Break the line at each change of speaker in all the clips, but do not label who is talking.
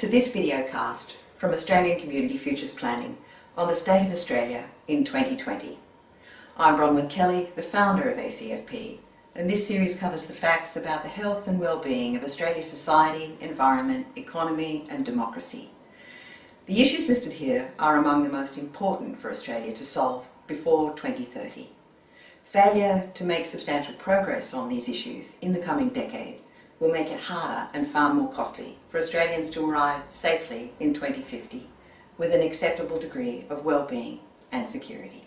to this videocast from Australian Community Futures Planning on the state of Australia in 2020. I'm Bronwyn Kelly, the founder of ACFP, and this series covers the facts about the health and well-being of Australia's society, environment, economy and democracy. The issues listed here are among the most important for Australia to solve before 2030. Failure to make substantial progress on these issues in the coming decade will make it harder and far more costly for Australians to arrive safely in 2050 with an acceptable degree of well-being and security.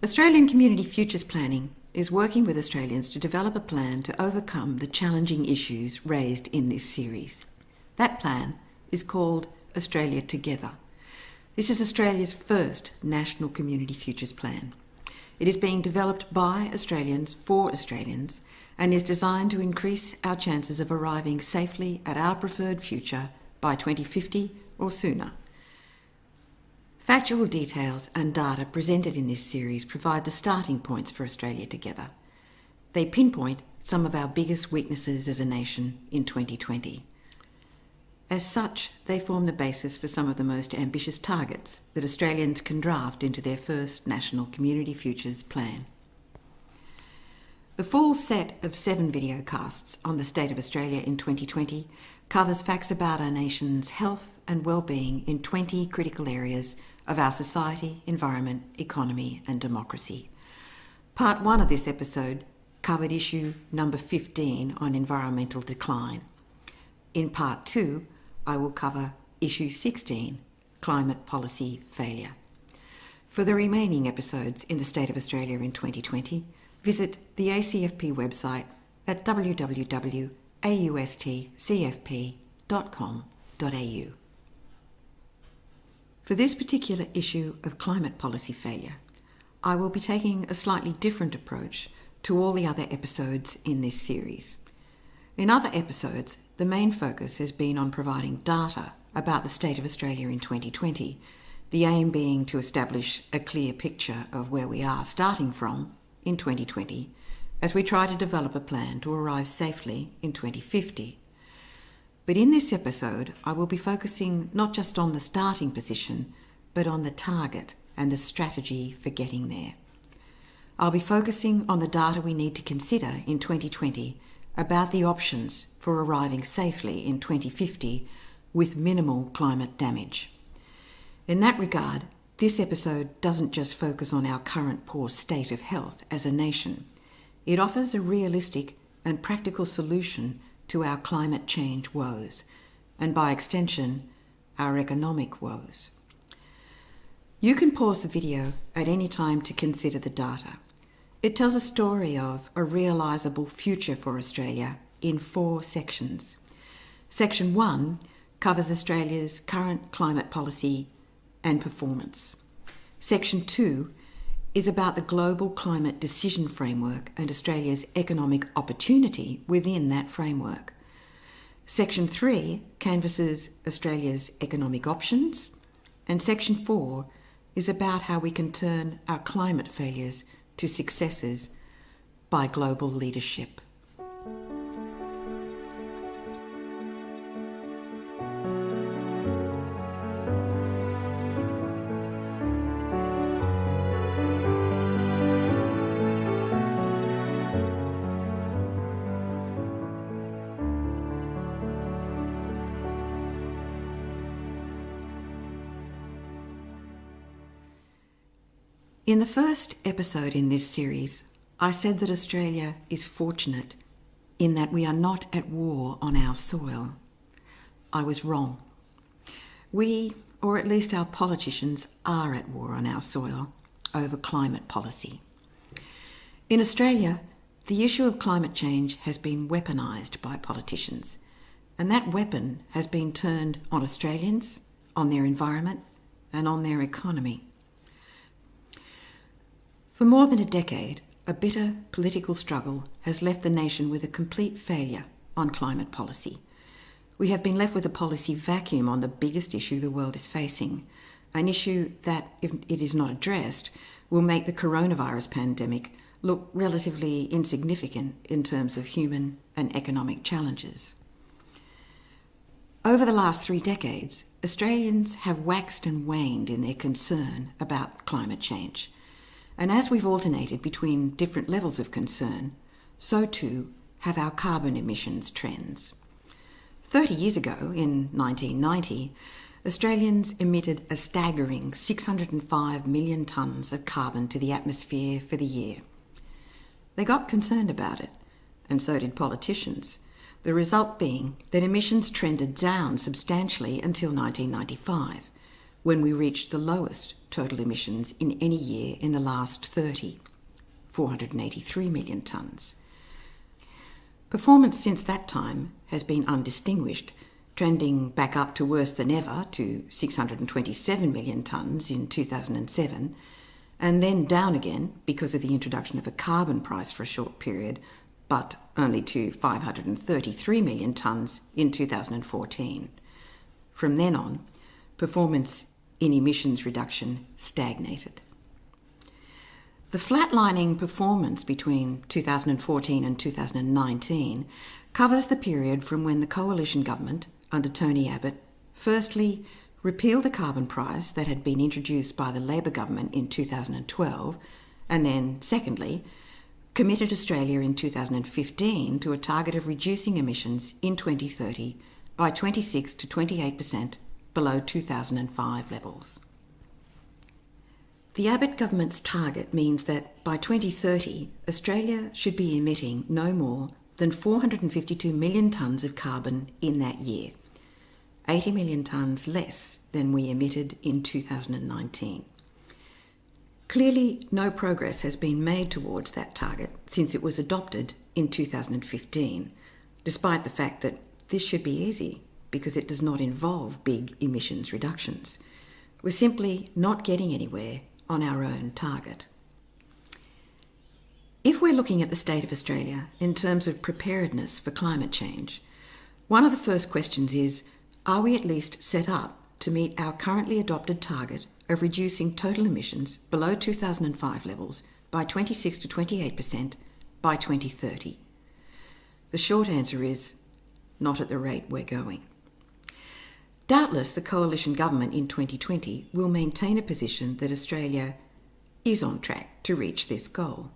Australian Community Futures Planning is working with Australians to develop a plan to overcome the challenging issues raised in this series. That plan is called Australia Together. This is Australia's first National Community Futures Plan. It is being developed by Australians for Australians and is designed to increase our chances of arriving safely at our preferred future by 2050 or sooner. Factual details and data presented in this series provide the starting points for Australia Together. They pinpoint some of our biggest weaknesses as a nation in 2020. As such, they form the basis for some of the most ambitious targets that Australians can draft into their first National Community Futures Plan. The full set of 7 videocasts on the state of Australia in 2020 covers facts about our nation's health and well-being in 20 critical areas of our society, environment, economy and democracy. Part 1 of this episode covered issue number 15 on environmental decline. In Part 2, I will cover issue 16, climate policy failure. For the remaining episodes in the state of Australia in 2020, visit the ACFP website at www.austcfp.com.au. For this particular issue of climate policy failure, I will be taking a slightly different approach to all the other episodes in this series. In other episodes, the main focus has been on providing data about the state of Australia in 2020, the aim being to establish a clear picture of where we are starting from in 2020 as we try to develop a plan to arrive safely in 2050. But in this episode, I will be focusing not just on the starting position, but on the target and the strategy for getting there. I'll be focusing on the data we need to consider in 2020 about the options for arriving safely in 2050 with minimal climate damage. In that regard, this episode doesn't just focus on our current poor state of health as a nation. It offers a realistic and practical solution to our climate change woes, and by extension, our economic woes. You can pause the video at any time to consider the data. It tells a story of a realisable future for Australia in 4 sections. Section 1 covers Australia's current climate policy and performance. Section 2 is about the global climate decision framework and Australia's economic opportunity within that framework. Section 3 canvasses Australia's economic options, and Section 4 is about how we can turn our climate failures to successes by global leadership. In the first episode in this series, I said that Australia is fortunate in that we are not at war on our soil. I was wrong. We, or at least our politicians, are at war on our soil over climate policy. In Australia, the issue of climate change has been weaponised by politicians, and that weapon has been turned on Australians, on their environment, and on their economy. For more than a decade, a bitter political struggle has left the nation with a complete failure on climate policy. We have been left with a policy vacuum on the biggest issue the world is facing, an issue that, if it is not addressed, will make the coronavirus pandemic look relatively insignificant in terms of human and economic challenges. Over the last 3 decades, Australians have waxed and waned in their concern about climate change. And as we've alternated between different levels of concern, so too have our carbon emissions trends. 30 years ago, in 1990, Australians emitted a staggering 605 million tonnes of carbon to the atmosphere for the year. They got concerned about it, and so did politicians, the result being that emissions trended down substantially until 1995, when we reached the lowest total emissions in any year in the last 30, 483 million tonnes. Performance since that time has been undistinguished, trending back up to worse than ever to 627 million tonnes in 2007, and then down again because of the introduction of a carbon price for a short period, but only to 533 million tonnes in 2014. From then on, performance in emissions reduction stagnated. The flatlining performance between 2014 and 2019 covers the period from when the coalition government, under Tony Abbott, firstly repealed the carbon price that had been introduced by the Labor government in 2012, and then, secondly, committed Australia in 2015 to a target of reducing emissions in 2030 by 26 to 28% below 2005 levels. The Abbott government's target means that by 2030, Australia should be emitting no more than 452 million tonnes of carbon in that year, 80 million tonnes less than we emitted in 2019. Clearly, no progress has been made towards that target since it was adopted in 2015, despite the fact that this should be easy because it does not involve big emissions reductions. We're simply not getting anywhere on our own target. If we're looking at the state of Australia in terms of preparedness for climate change, one of the first questions is, are we at least set up to meet our currently adopted target of reducing total emissions below 2005 levels by 26 to 28% by 2030? The short answer is, not at the rate we're going. Doubtless the coalition government in 2020 will maintain a position that Australia is on track to reach this goal.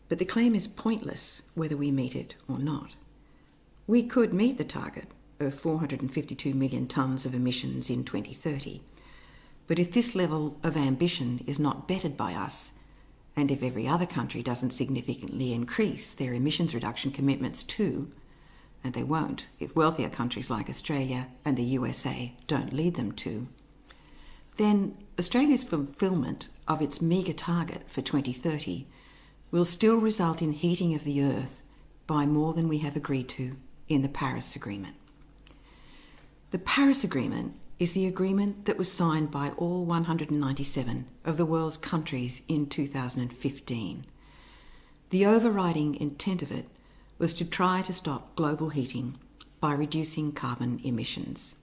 But the claim is pointless whether we meet it or not. We could meet the target of 452 million tonnes of emissions in 2030. But if this level of ambition is not bettered by us, and if every other country doesn't significantly increase their emissions reduction commitments too, and they won't if wealthier countries like Australia and the USA don't lead them to, then Australia's fulfilment of its meagre target for 2030 will still result in heating of the Earth by more than we have agreed to in the Paris Agreement. The Paris Agreement is the agreement that was signed by all 197 of the world's countries in 2015. The overriding intent of it was to try to stop global heating by reducing carbon emissions.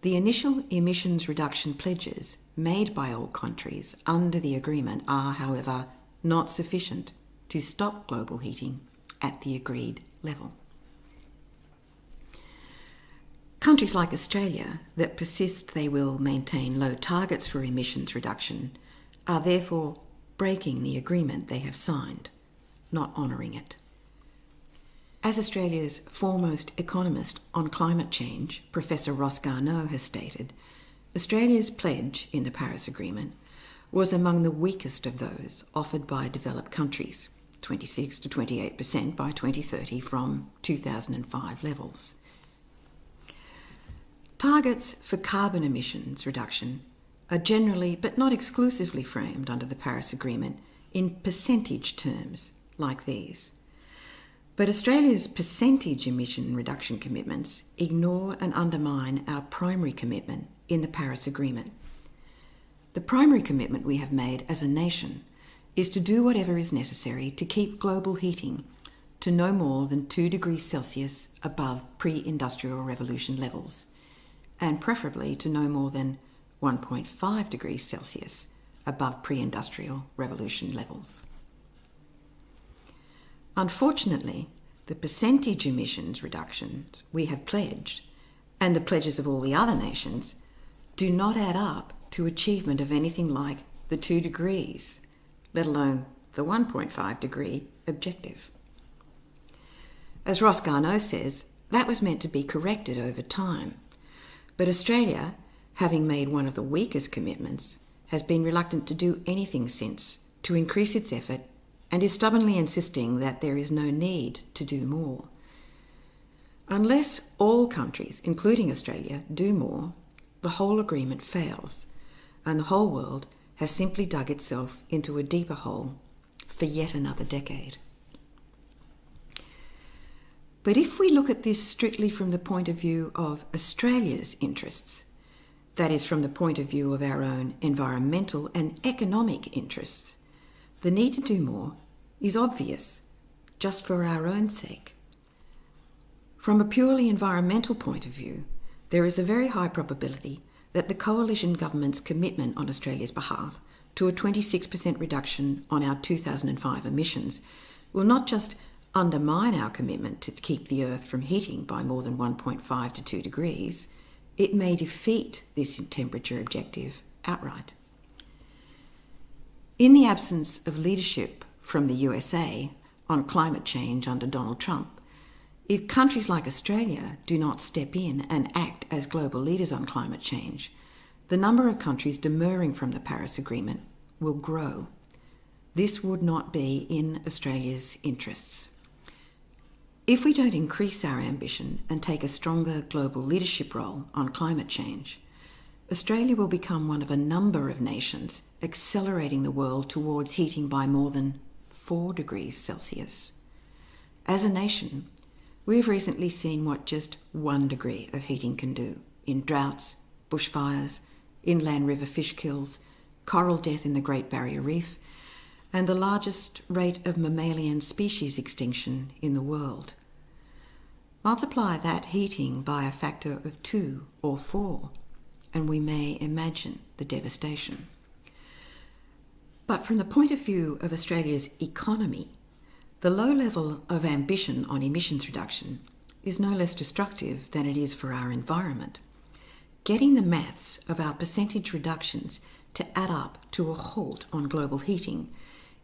The initial emissions reduction pledges made by all countries under the agreement are, however, not sufficient to stop global heating at the agreed level. Countries like Australia that persist they will maintain low targets for emissions reduction are therefore breaking the agreement they have signed, not honouring it. As Australia's foremost economist on climate change, Professor Ross Garnaut, has stated, Australia's pledge in the Paris Agreement was among the weakest of those offered by developed countries, 26 to 28% by 2030 from 2005 levels. Targets for carbon emissions reduction are generally, but not exclusively, framed under the Paris Agreement in percentage terms like these. But Australia's percentage emission reduction commitments ignore and undermine our primary commitment in the Paris Agreement. The primary commitment we have made as a nation is to do whatever is necessary to keep global heating to no more than 2 degrees Celsius above pre-industrial revolution levels, and preferably to no more than 1.5 degrees Celsius above pre-industrial revolution levels. Unfortunately, the percentage emissions reductions we have pledged, and the pledges of all the other nations, do not add up to achievement of anything like the 2 degrees, let alone the 1.5 degree objective. As Ross Garnaut says, that was meant to be corrected over time. But Australia, having made one of the weakest commitments, has been reluctant to do anything since to increase its effort, and is stubbornly insisting that there is no need to do more. Unless all countries, including Australia, do more, the whole agreement fails, and the whole world has simply dug itself into a deeper hole for yet another decade. But if we look at this strictly from the point of view of Australia's interests, that is, from the point of view of our own environmental and economic interests, the need to do more is obvious, just for our own sake. From a purely environmental point of view, there is a very high probability that the coalition government's commitment on Australia's behalf to a 26% reduction on our 2005 emissions will not just undermine our commitment to keep the Earth from heating by more than 1.5 to 2 degrees, it may defeat this temperature objective outright. In the absence of leadership from the USA on climate change under Donald Trump, if countries like Australia do not step in and act as global leaders on climate change, the number of countries demurring from the Paris Agreement will grow. This would not be in Australia's interests. If we don't increase our ambition and take a stronger global leadership role on climate change, Australia will become one of a number of nations accelerating the world towards heating by more than 4 degrees Celsius. As a nation, we have recently seen what just 1 degree of heating can do in droughts, bushfires, inland river fish kills, coral death in the Great Barrier Reef, and the largest rate of mammalian species extinction in the world. Multiply that heating by a factor of 2 or 4, and we may imagine the devastation. But from the point of view of Australia's economy, the low level of ambition on emissions reduction is no less destructive than it is for our environment. Getting the maths of our percentage reductions to add up to a halt on global heating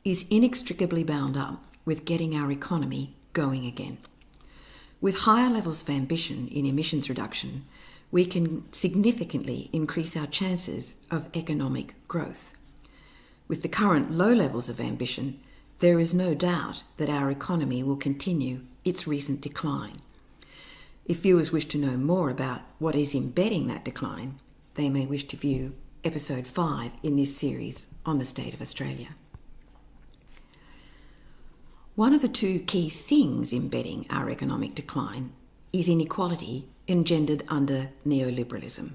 is inextricably bound up with getting our economy going again. With higher levels of ambition in emissions reduction, we can significantly increase our chances of economic growth. With the current low levels of ambition, there is no doubt that our economy will continue its recent decline. If viewers wish to know more about what is embedding that decline, they may wish to view episode 5 in this series on the state of Australia. One of the 2 key things embedding our economic decline is inequality engendered under neoliberalism.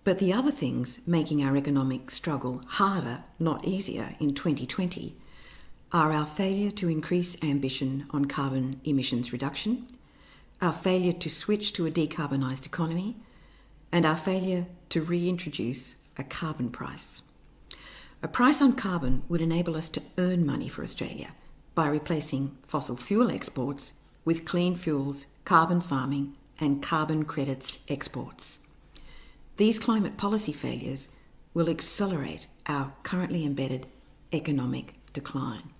But the other things making our economic struggle harder, not easier, in 2020 are our failure to increase ambition on carbon emissions reduction, our failure to switch to a decarbonised economy, and our failure to reintroduce a carbon price. A price on carbon would enable us to earn money for Australia by replacing fossil fuel exports with clean fuels, carbon farming, and carbon credits exports. These climate policy failures will accelerate our currently embedded economic decline.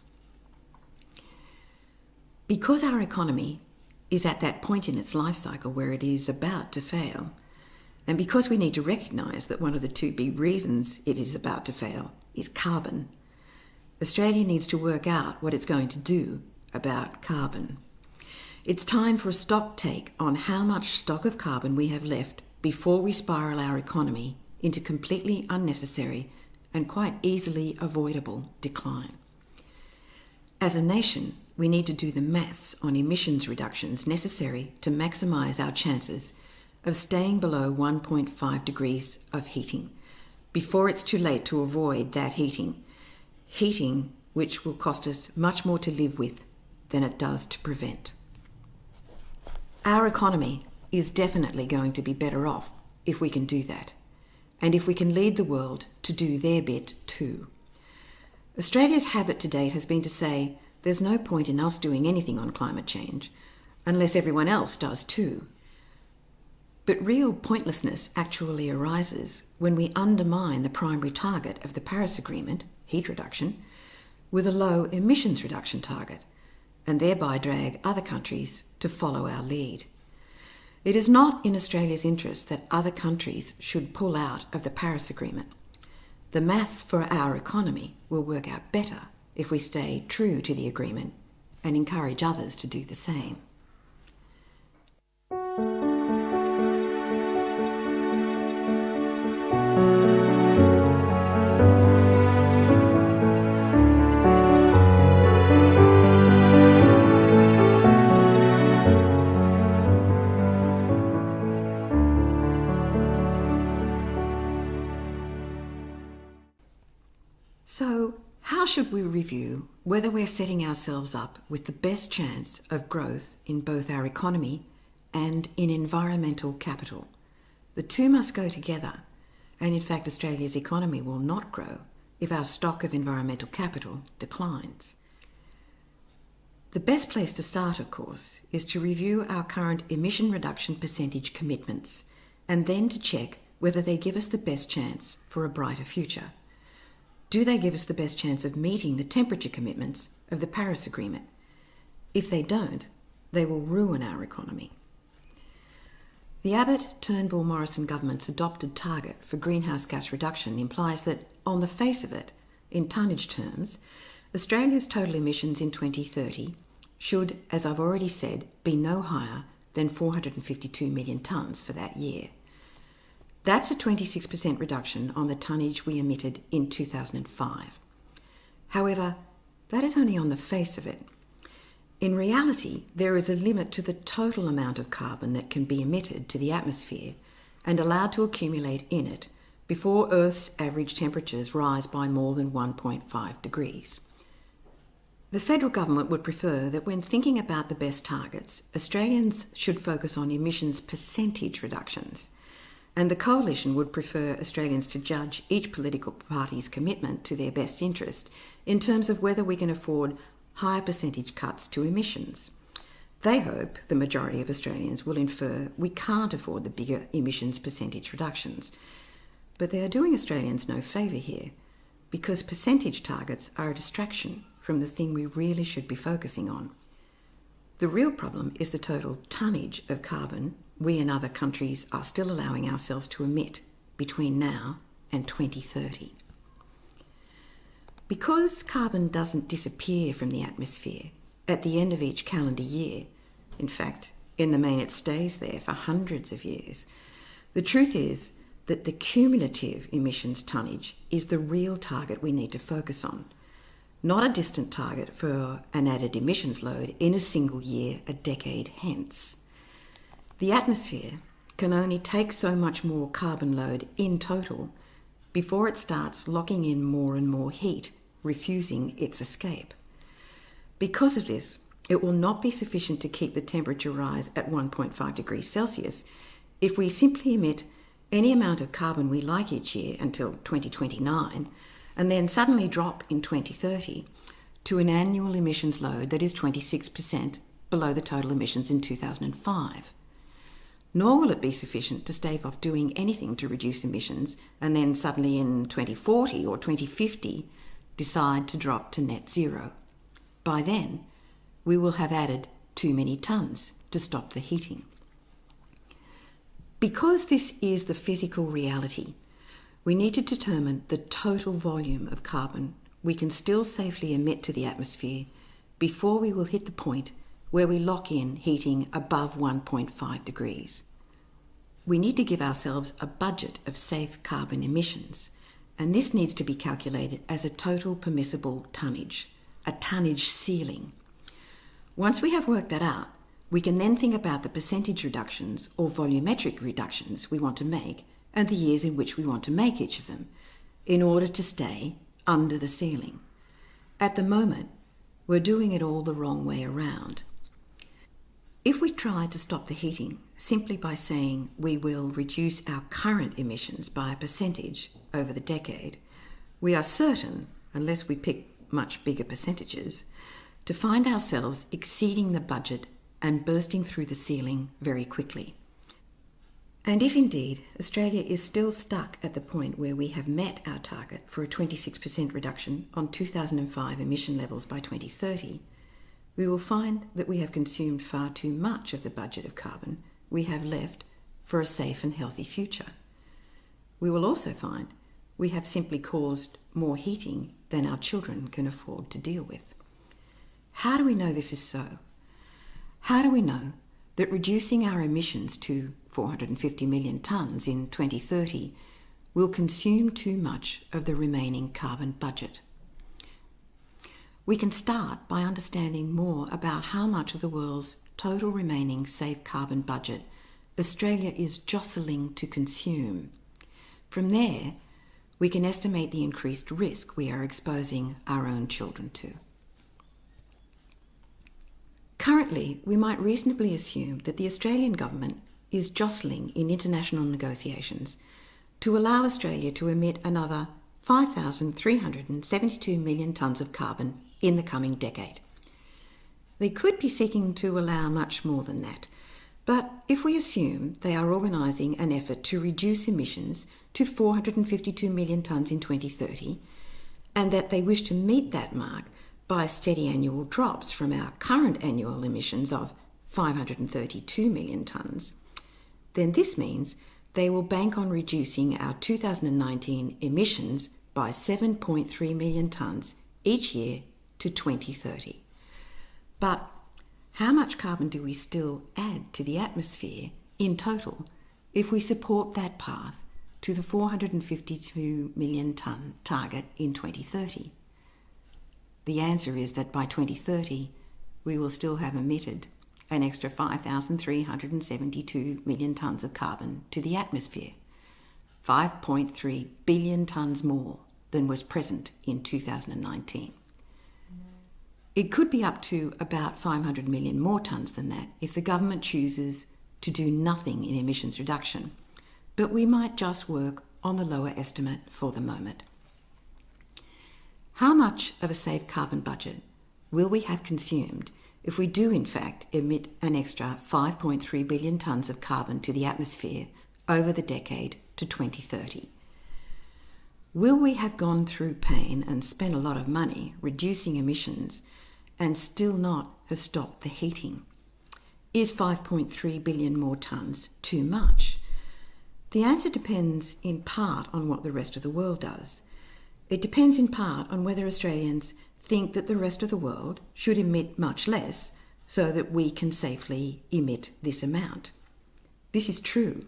Because our economy is at that point in its life cycle where it is about to fail, and because we need to recognise that one of the 2 big reasons it is about to fail is carbon, Australia needs to work out what it's going to do about carbon. It's time for a stock take on how much stock of carbon we have left before we spiral our economy into completely unnecessary and quite easily avoidable decline. As a nation, we need to do the maths on emissions reductions necessary to maximise our chances of staying below 1.5 degrees of heating before it's too late to avoid that heating which will cost us much more to live with than it does to prevent. Our economy is definitely going to be better off if we can do that, and if we can lead the world to do their bit too. Australia's habit to date has been to say there's no point in us doing anything on climate change unless everyone else does too. But real pointlessness actually arises when we undermine the primary target of the Paris Agreement, heat reduction, with a low emissions reduction target, and thereby drag other countries to follow our lead. It is not in Australia's interest that other countries should pull out of the Paris Agreement. The maths for our economy will work out better if we stay true to the agreement and encourage others to do the same. So, how should we review whether we're setting ourselves up with the best chance of growth in both our economy and in environmental capital? The two must go together, and in fact Australia's economy will not grow if our stock of environmental capital declines. The best place to start, of course, is to review our current emission reduction percentage commitments and then to check whether they give us the best chance for a brighter future. Do they give us the best chance of meeting the temperature commitments of the Paris Agreement? If they don't, they will ruin our economy. The Abbott-Turnbull-Morrison government's adopted target for greenhouse gas reduction implies that, on the face of it, in tonnage terms, Australia's total emissions in 2030 should, as I've already said, be no higher than 452 million tonnes for that year. That's a 26% reduction on the tonnage we emitted in 2005. However, that is only on the face of it. In reality, there is a limit to the total amount of carbon that can be emitted to the atmosphere and allowed to accumulate in it before Earth's average temperatures rise by more than 1.5 degrees. The federal government would prefer that when thinking about the best targets, Australians should focus on emissions percentage reductions, and the coalition would prefer Australians to judge each political party's commitment to their best interest in terms of whether we can afford higher percentage cuts to emissions. They hope the majority of Australians will infer we can't afford the bigger emissions percentage reductions. But they are doing Australians no favour here, because percentage targets are a distraction from the thing we really should be focusing on. The real problem is the total tonnage of carbon we and other countries are still allowing ourselves to emit between now and 2030. Because carbon doesn't disappear from the atmosphere at the end of each calendar year, in fact, in the main it stays there for hundreds of years, the truth is that the cumulative emissions tonnage is the real target we need to focus on, not a distant target for an added emissions load in a single year a decade hence. The atmosphere can only take so much more carbon load in total before it starts locking in more and more heat, refusing its escape. Because of this, it will not be sufficient to keep the temperature rise at 1.5 degrees Celsius if we simply emit any amount of carbon we like each year until 2029 and then suddenly drop in 2030 to an annual emissions load that is 26% below the total emissions in 2005. Nor will it be sufficient to stave off doing anything to reduce emissions and then suddenly in 2040 or 2050 decide to drop to net zero. By then, we will have added too many tonnes to stop the heating. Because this is the physical reality, we need to determine the total volume of carbon we can still safely emit to the atmosphere before we will hit the point where we lock in heating above 1.5 degrees. We need to give ourselves a budget of safe carbon emissions, and this needs to be calculated as a total permissible tonnage, a tonnage ceiling. Once we have worked that out, we can then think about the percentage reductions or volumetric reductions we want to make and the years in which we want to make each of them in order to stay under the ceiling. At the moment, we're doing it all the wrong way around. If we try to stop the heating simply by saying we will reduce our current emissions by a percentage over the decade, we are certain, unless we pick much bigger percentages, to find ourselves exceeding the budget and bursting through the ceiling very quickly. And if indeed Australia is still stuck at the point where we have met our target for a 26% reduction on 2005 emission levels by 2030, we will find that we have consumed far too much of the budget of carbon we have left for a safe and healthy future. We will also find we have simply caused more heating than our children can afford to deal with. How do we know this is so? How do we know that reducing our emissions to 450 million tonnes in 2030 will consume too much of the remaining carbon budget? We can start by understanding more about how much of the world's total remaining safe carbon budget Australia is jostling to consume. From there, we can estimate the increased risk we are exposing our own children to. Currently, we might reasonably assume that the Australian government is jostling in international negotiations to allow Australia to emit another 5,372 million tonnes of carbon in the coming decade. They could be seeking to allow much more than that, but if we assume they are organising an effort to reduce emissions to 452 million tonnes in 2030, and that they wish to meet that mark by steady annual drops from our current annual emissions of 532 million tonnes, then this means they will bank on reducing our 2019 emissions by 7.3 million tonnes each year to 2030. But how much carbon do we still add to the atmosphere in total if we support that path to the 452 million tonne target in 2030? The answer is that by 2030, we will still have emitted an extra 5,372 million tonnes of carbon to the atmosphere, 5.3 billion tonnes more than was present in 2019. It could be up to about 500 million more tonnes than that if the government chooses to do nothing in emissions reduction, but we might just work on the lower estimate for the moment. How much of a safe carbon budget will we have consumed if we do in fact emit an extra 5.3 billion tonnes of carbon to the atmosphere over the decade to 2030? Will we have gone through pain and spent a lot of money reducing emissions and still not have stopped the heating? Is 5.3 billion more tonnes too much? The answer depends in part on what the rest of the world does. It depends in part on whether Australians think that the rest of the world should emit much less so that we can safely emit this amount. This is true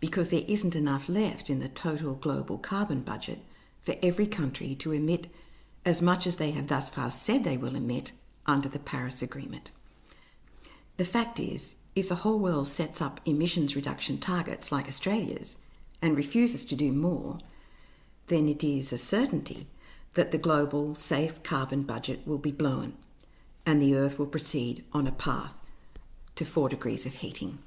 because there isn't enough left in the total global carbon budget for every country to emit as much as they have thus far said they will emit under the Paris Agreement. The fact is, if the whole world sets up emissions reduction targets like Australia's and refuses to do more, then it is a certainty that the global safe carbon budget will be blown and the Earth will proceed on a path to 4 degrees of heating.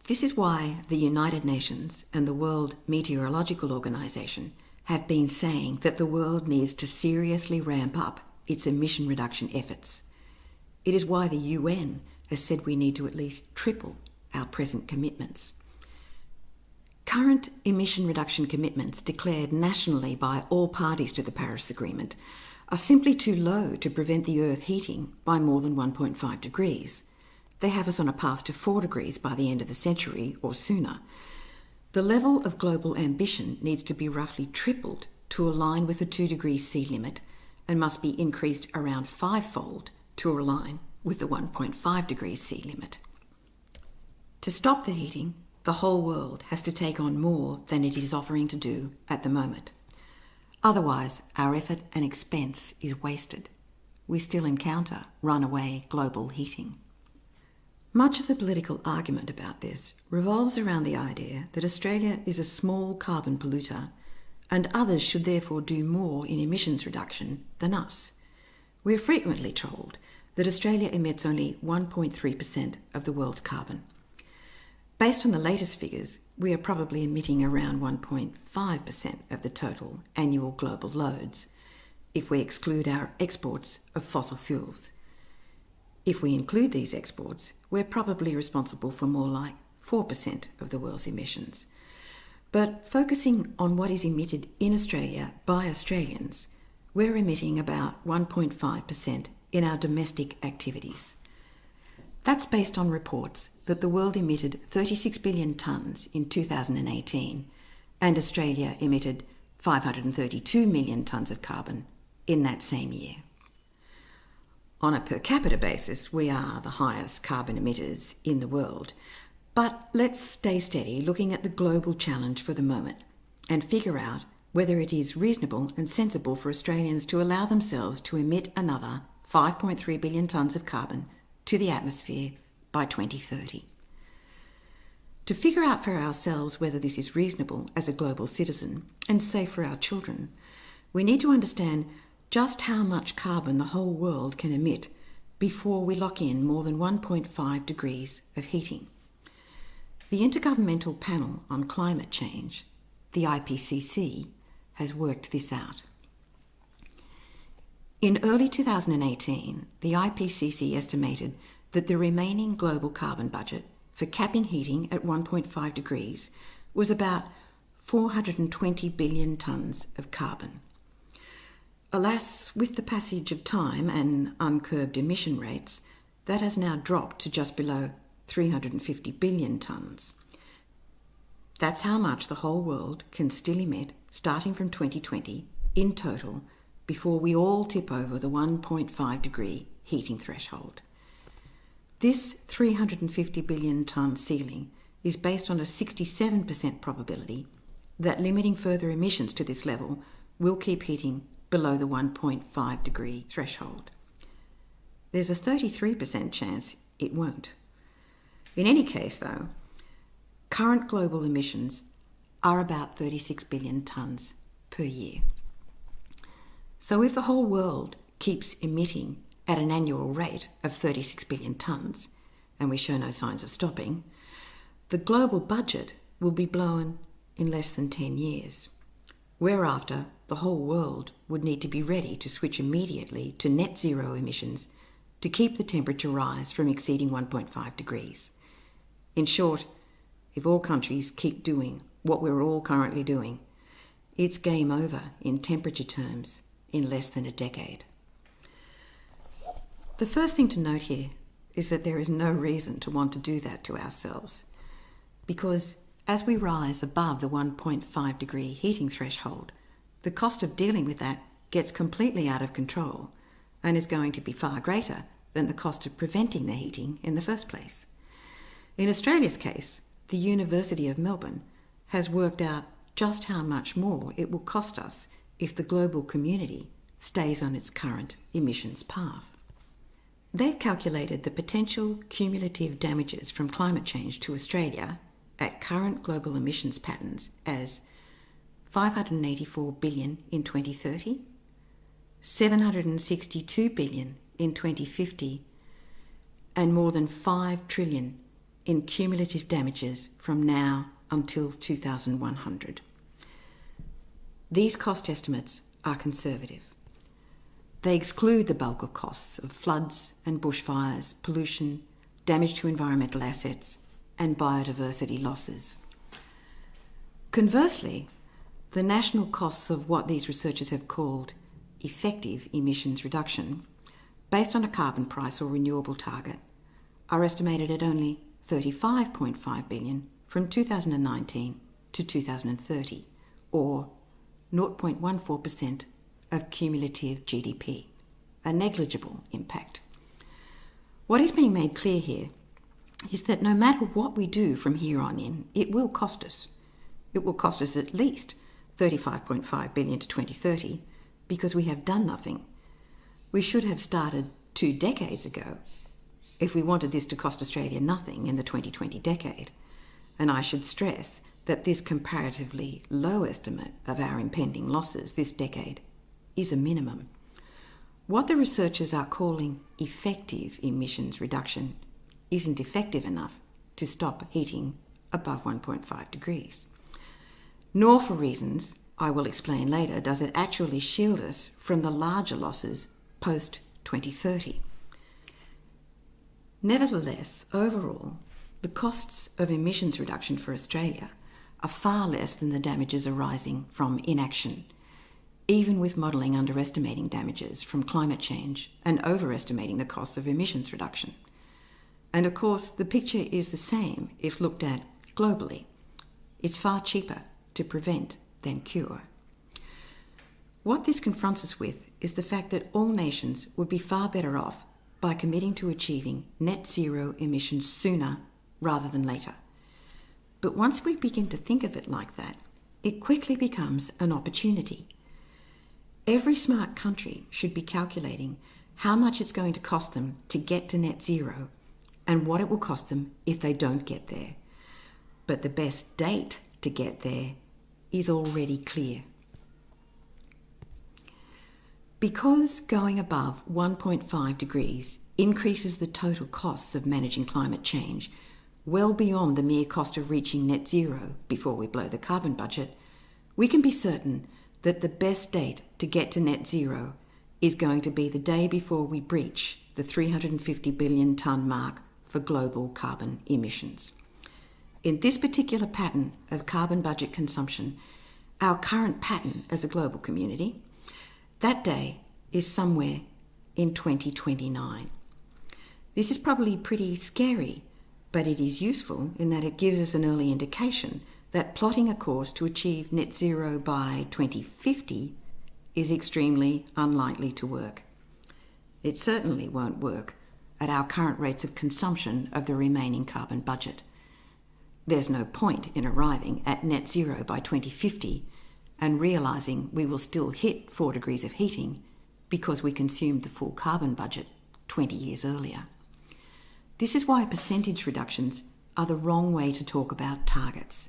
This is why the United Nations and the World Meteorological Organization have been saying that the world needs to seriously ramp up its emission reduction efforts. It is why the UN has said we need to at least triple our present commitments. Current emission reduction commitments declared nationally by all parties to the Paris Agreement are simply too low to prevent the Earth heating by more than 1.5 degrees. They have us on a path to 4 degrees by the end of the century or sooner. The level of global ambition needs to be roughly tripled to align with the 2 degrees sea limit and must be increased around 5-fold to align with the 1.5 degrees sea limit. To stop the heating, the whole world has to take on more than it is offering to do at the moment. Otherwise, our effort and expense is wasted. We still encounter runaway global heating. Much of the political argument about this revolves around the idea that Australia is a small carbon polluter and others should therefore do more in emissions reduction than us. We are frequently told that Australia emits only 1.3% of the world's carbon. Based on the latest figures, we are probably emitting around 1.5% of the total annual global loads. if we exclude our exports of fossil fuels. If we include these exports, we're probably responsible for more like 4% of the world's emissions. But focusing on what is emitted in Australia by Australians, we're emitting about 1.5% in our domestic activities. That's based on reports that the world emitted 36 billion tonnes in 2018 and Australia emitted 532 million tonnes of carbon in that same year. On a per capita basis, we are the highest carbon emitters in the world. But let's stay steady looking at the global challenge for the moment and figure out whether it is reasonable and sensible for Australians to allow themselves to emit another 5.3 billion tonnes of carbon to the atmosphere by 2030. To figure out for ourselves whether this is reasonable as a global citizen and safe for our children, we need to understand just how much carbon the whole world can emit before we lock in more than 1.5 degrees of heating. The Intergovernmental Panel on Climate Change, the IPCC, has worked this out. In early 2018, the IPCC estimated that the remaining global carbon budget for capping heating at 1.5 degrees was about 420 billion tonnes of carbon. Alas, with the passage of time and uncurbed emission rates, that has now dropped to just below 350 billion tonnes. That's how much the whole world can still emit starting from 2020 in total before we all tip over the 1.5 degree heating threshold. This 350 billion tonne ceiling is based on a 67% probability that limiting further emissions to this level will keep heating below the 1.5 degree threshold. There's a 33% chance it won't. In any case, though, current global emissions are about 36 billion tonnes per year. So if the whole world keeps emitting at an annual rate of 36 billion tonnes, and we show no signs of stopping, the global budget will be blown in less than 10 years, whereafter the whole world would need to be ready to switch immediately to net zero emissions to keep the temperature rise from exceeding 1.5 degrees. In short, if all countries keep doing what we're all currently doing, it's game over in temperature terms in less than a decade. The first thing to note here is that there is no reason to want to do that to ourselves, because as we rise above the 1.5 degree heating threshold, the cost of dealing with that gets completely out of control and is going to be far greater than the cost of preventing the heating in the first place. In Australia's case, the University of Melbourne has worked out just how much more it will cost us if the global community stays on its current emissions path. They've calculated the potential cumulative damages from climate change to Australia at current global emissions patterns as 584 billion in 2030, 762 billion in 2050, and more than 5 trillion in cumulative damages from now until 2100. These cost estimates are conservative. They exclude the bulk of costs of floods and bushfires, pollution, damage to environmental assets, and biodiversity losses. Conversely, the national costs of what these researchers have called effective emissions reduction, based on a carbon price or renewable target, are estimated at only 35.5 billion from 2019 to 2030, or 0.14% of cumulative GDP, a negligible impact. What is being made clear here is that no matter what we do from here on in, it will cost us. It will cost us at least 35.5 billion to 2030 because we have done nothing. We should have started 2 decades ago if we wanted this to cost Australia nothing in the 2020 decade. And I should stress that this comparatively low estimate of our impending losses this decade is a minimum. What the researchers are calling effective emissions reduction isn't effective enough to stop heating above 1.5 degrees, nor for reasons I will explain later, does it actually shield us from the larger losses post-2030. Nevertheless, overall, the costs of emissions reduction for Australia are far less than the damages arising from inaction, even with modelling underestimating damages from climate change and overestimating the costs of emissions reduction. And of course, the picture is the same if looked at globally. It's far cheaper to prevent than cure. What this confronts us with is the fact that all nations would be far better off by committing to achieving net zero emissions sooner rather than later. But once we begin to think of it like that, it quickly becomes an opportunity. Every smart country should be calculating how much it's going to cost them to get to net zero and what it will cost them if they don't get there. But the best date to get there is already clear. Because going above 1.5 degrees increases the total costs of managing climate change well beyond the mere cost of reaching net zero before we blow the carbon budget, we can be certain that the best date to get to net zero is going to be the day before we breach the 350 billion tonne mark for global carbon emissions. In this particular pattern of carbon budget consumption, our current pattern as a global community, that day is somewhere in 2029. This is probably pretty scary, but it is useful in that it gives us an early indication that plotting a course to achieve net zero by 2050 is extremely unlikely to work. It certainly won't work at our current rates of consumption of the remaining carbon budget. There's no point in arriving at net zero by 2050 and realising we will still hit 4 degrees of heating because we consumed the full carbon budget 20 years earlier. This is why percentage reductions are the wrong way to talk about targets.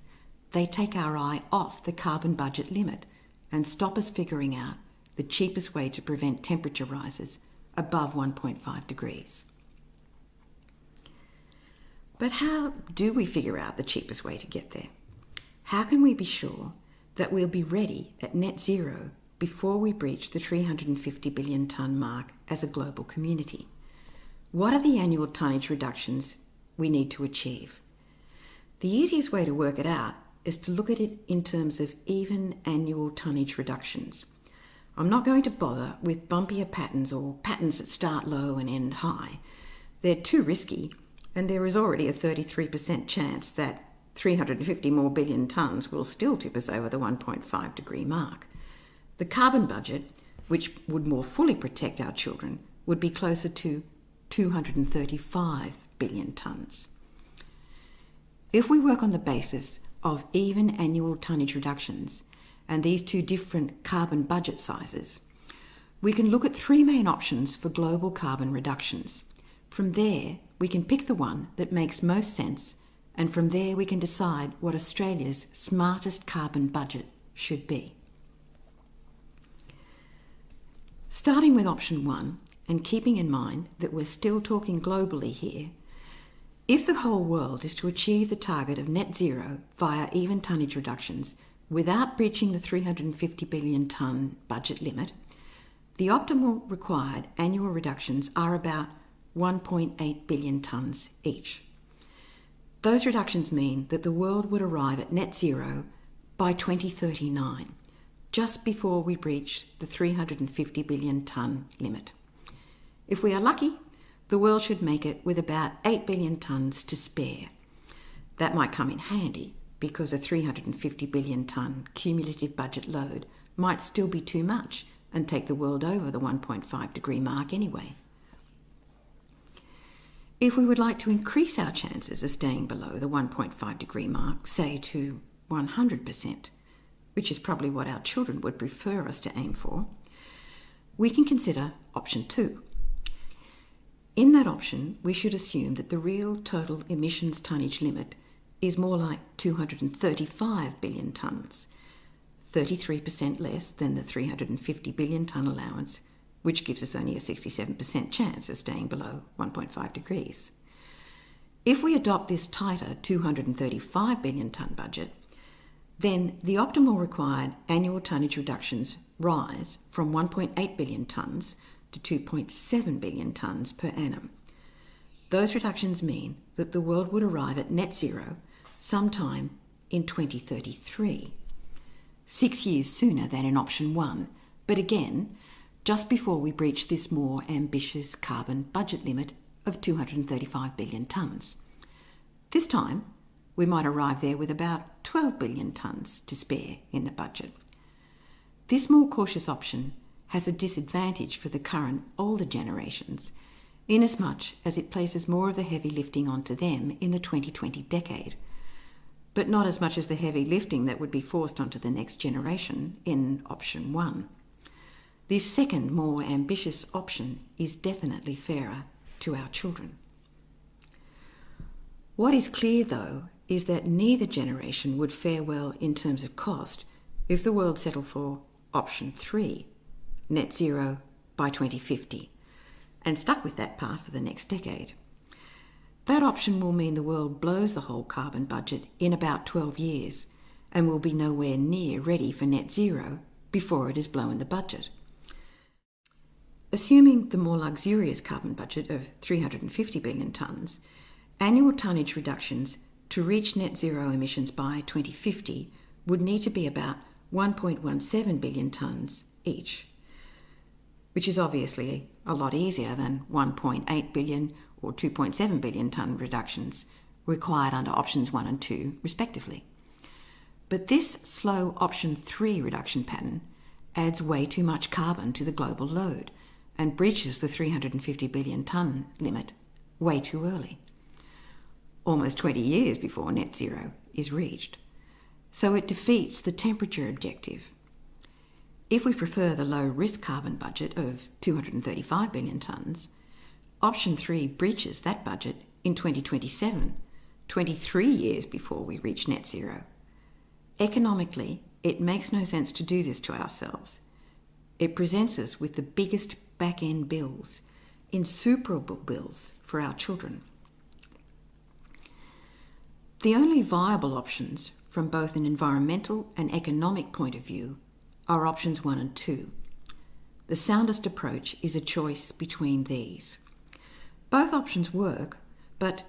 They take our eye off the carbon budget limit and stop us figuring out the cheapest way to prevent temperature rises above 1.5 degrees. But how do we figure out the cheapest way to get there? How can we be sure that we'll be ready at net zero before we breach the 350 billion tonne mark as a global community? What are the annual tonnage reductions we need to achieve? The easiest way to work it out is to look at it in terms of even annual tonnage reductions. I'm not going to bother with bumpier patterns or patterns that start low and end high. They're too risky, and there is already a 33% chance that 350 more billion tonnes will still tip us over the 1.5 degree mark. The carbon budget, which would more fully protect our children, would be closer to 235 billion tonnes. If we work on the basis of even annual tonnage reductions and these two different carbon budget sizes, we can look at three main options for global carbon reductions. From there, we can pick the one that makes most sense, and from there we can decide what Australia's smartest carbon budget should be. Starting with option one, and keeping in mind that we're still talking globally here, if the whole world is to achieve the target of net zero via even tonnage reductions without breaching the 350 billion tonne budget limit, the optimal required annual reductions are about 1.8 billion tonnes each. Those reductions mean that the world would arrive at net zero by 2039, just before we breach the 350 billion tonne limit. If we are lucky, the world should make it with about 8 billion tonnes to spare. That might come in handy because a 350 billion tonne cumulative budget load might still be too much and take the world over the 1.5 degree mark anyway. If we would like to increase our chances of staying below the 1.5 degree mark, say to 100%, which is probably what our children would prefer us to aim for, we can consider option two. In that option, we should assume that the real total emissions tonnage limit is more like 235 billion tonnes, 33% less than the 350 billion tonne allowance, which gives us only a 67% chance of staying below 1.5 degrees. If we adopt this tighter 235 billion tonne budget, then the optimal required annual tonnage reductions rise from 1.8 billion tonnes to 2.7 billion tonnes per annum. Those reductions mean that the world would arrive at net zero sometime in 2033, 6 years sooner than in option 1, but again, just before we breach this more ambitious carbon budget limit of 235 billion tonnes. This time, we might arrive there with about 12 billion tonnes to spare in the budget. This more cautious option has a disadvantage for the current older generations, inasmuch as it places more of the heavy lifting onto them in the 2020 decade, but not as much as the heavy lifting that would be forced onto the next generation in option 1. This second, more ambitious option is definitely fairer to our children. What is clear, though, is that neither generation would fare well in terms of cost if the world settled for option 3, net zero by 2050, and stuck with that path for the next decade. That option will mean the world blows the whole carbon budget in about 12 years and will be nowhere near ready for net zero before it has blown the budget. Assuming the more luxurious carbon budget of 350 billion tonnes, annual tonnage reductions to reach net zero emissions by 2050 would need to be about 1.17 billion tonnes each, which is obviously a lot easier than 1.8 billion or 2.7 billion tonne reductions required under options 1 and 2, respectively. But this slow option 3 reduction pattern adds way too much carbon to the global load and breaches the 350 billion tonne limit way too early, almost 20 years before net zero is reached. So it defeats the temperature objective. If we prefer the low-risk carbon budget of 235 billion tonnes, option 3 breaches that budget in 2027, 23 years before we reach net zero. Economically, it makes no sense to do this to ourselves. It presents us with the biggest back-end bills, insuperable bills for our children. The only viable options from both an environmental and economic point of view are options 1 and 2. The soundest approach is a choice between these. Both options work, but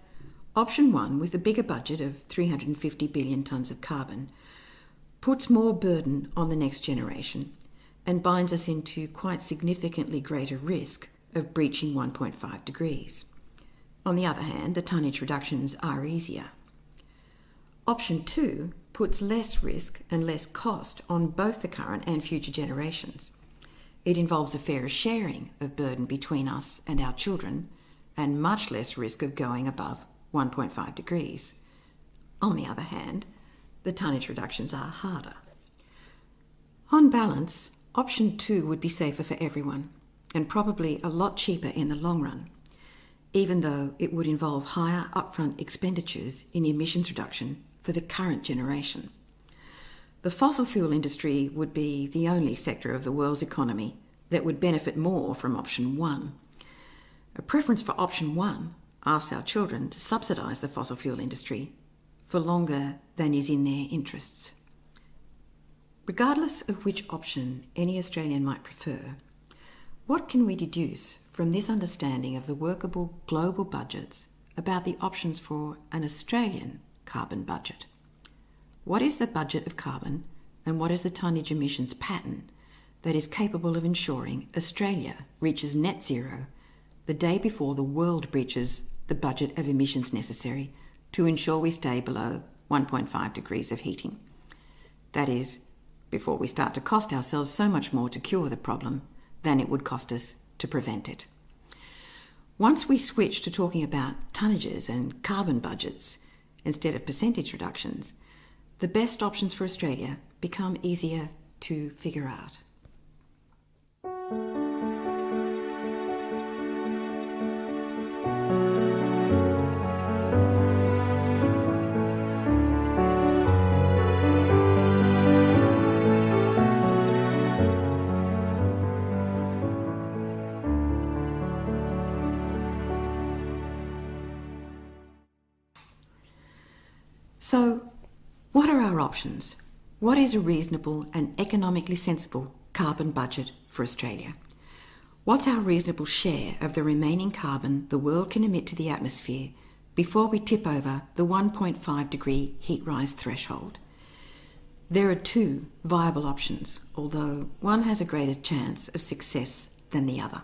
option 1, with a bigger budget of 350 billion tonnes of carbon, puts more burden on the next generation and binds us into quite significantly greater risk of breaching 1.5 degrees. On the other hand, the tonnage reductions are easier. Option 2 puts less risk and less cost on both the current and future generations. It involves a fairer sharing of burden between us and our children and much less risk of going above 1.5 degrees. On the other hand, the tonnage reductions are harder. On balance, option 2 would be safer for everyone and probably a lot cheaper in the long run, even though it would involve higher upfront expenditures in emissions reduction for the current generation. The fossil fuel industry would be the only sector of the world's economy that would benefit more from option 1. A preference for option 1 asks our children to subsidise the fossil fuel industry for longer than is in their interests. Regardless of which option any Australian might prefer, what can we deduce from this understanding of the workable global budgets about the options for an Australian carbon budget? What is the budget of carbon and what is the tonnage emissions pattern that is capable of ensuring Australia reaches net zero the day before the world breaches the budget of emissions necessary to ensure we stay below 1.5 degrees of heating? That is, before we start to cost ourselves so much more to cure the problem than it would cost us to prevent it. Once we switch to talking about tonnages and carbon budgets instead of percentage reductions, the best options for Australia become easier to figure out. So, what are our options? what is a reasonable and economically sensible carbon budget for Australia? What's our reasonable share of the remaining carbon the world can emit to the atmosphere before we tip over the 1.5 degree heat rise threshold? There are two viable options, although one has a greater chance of success than the other.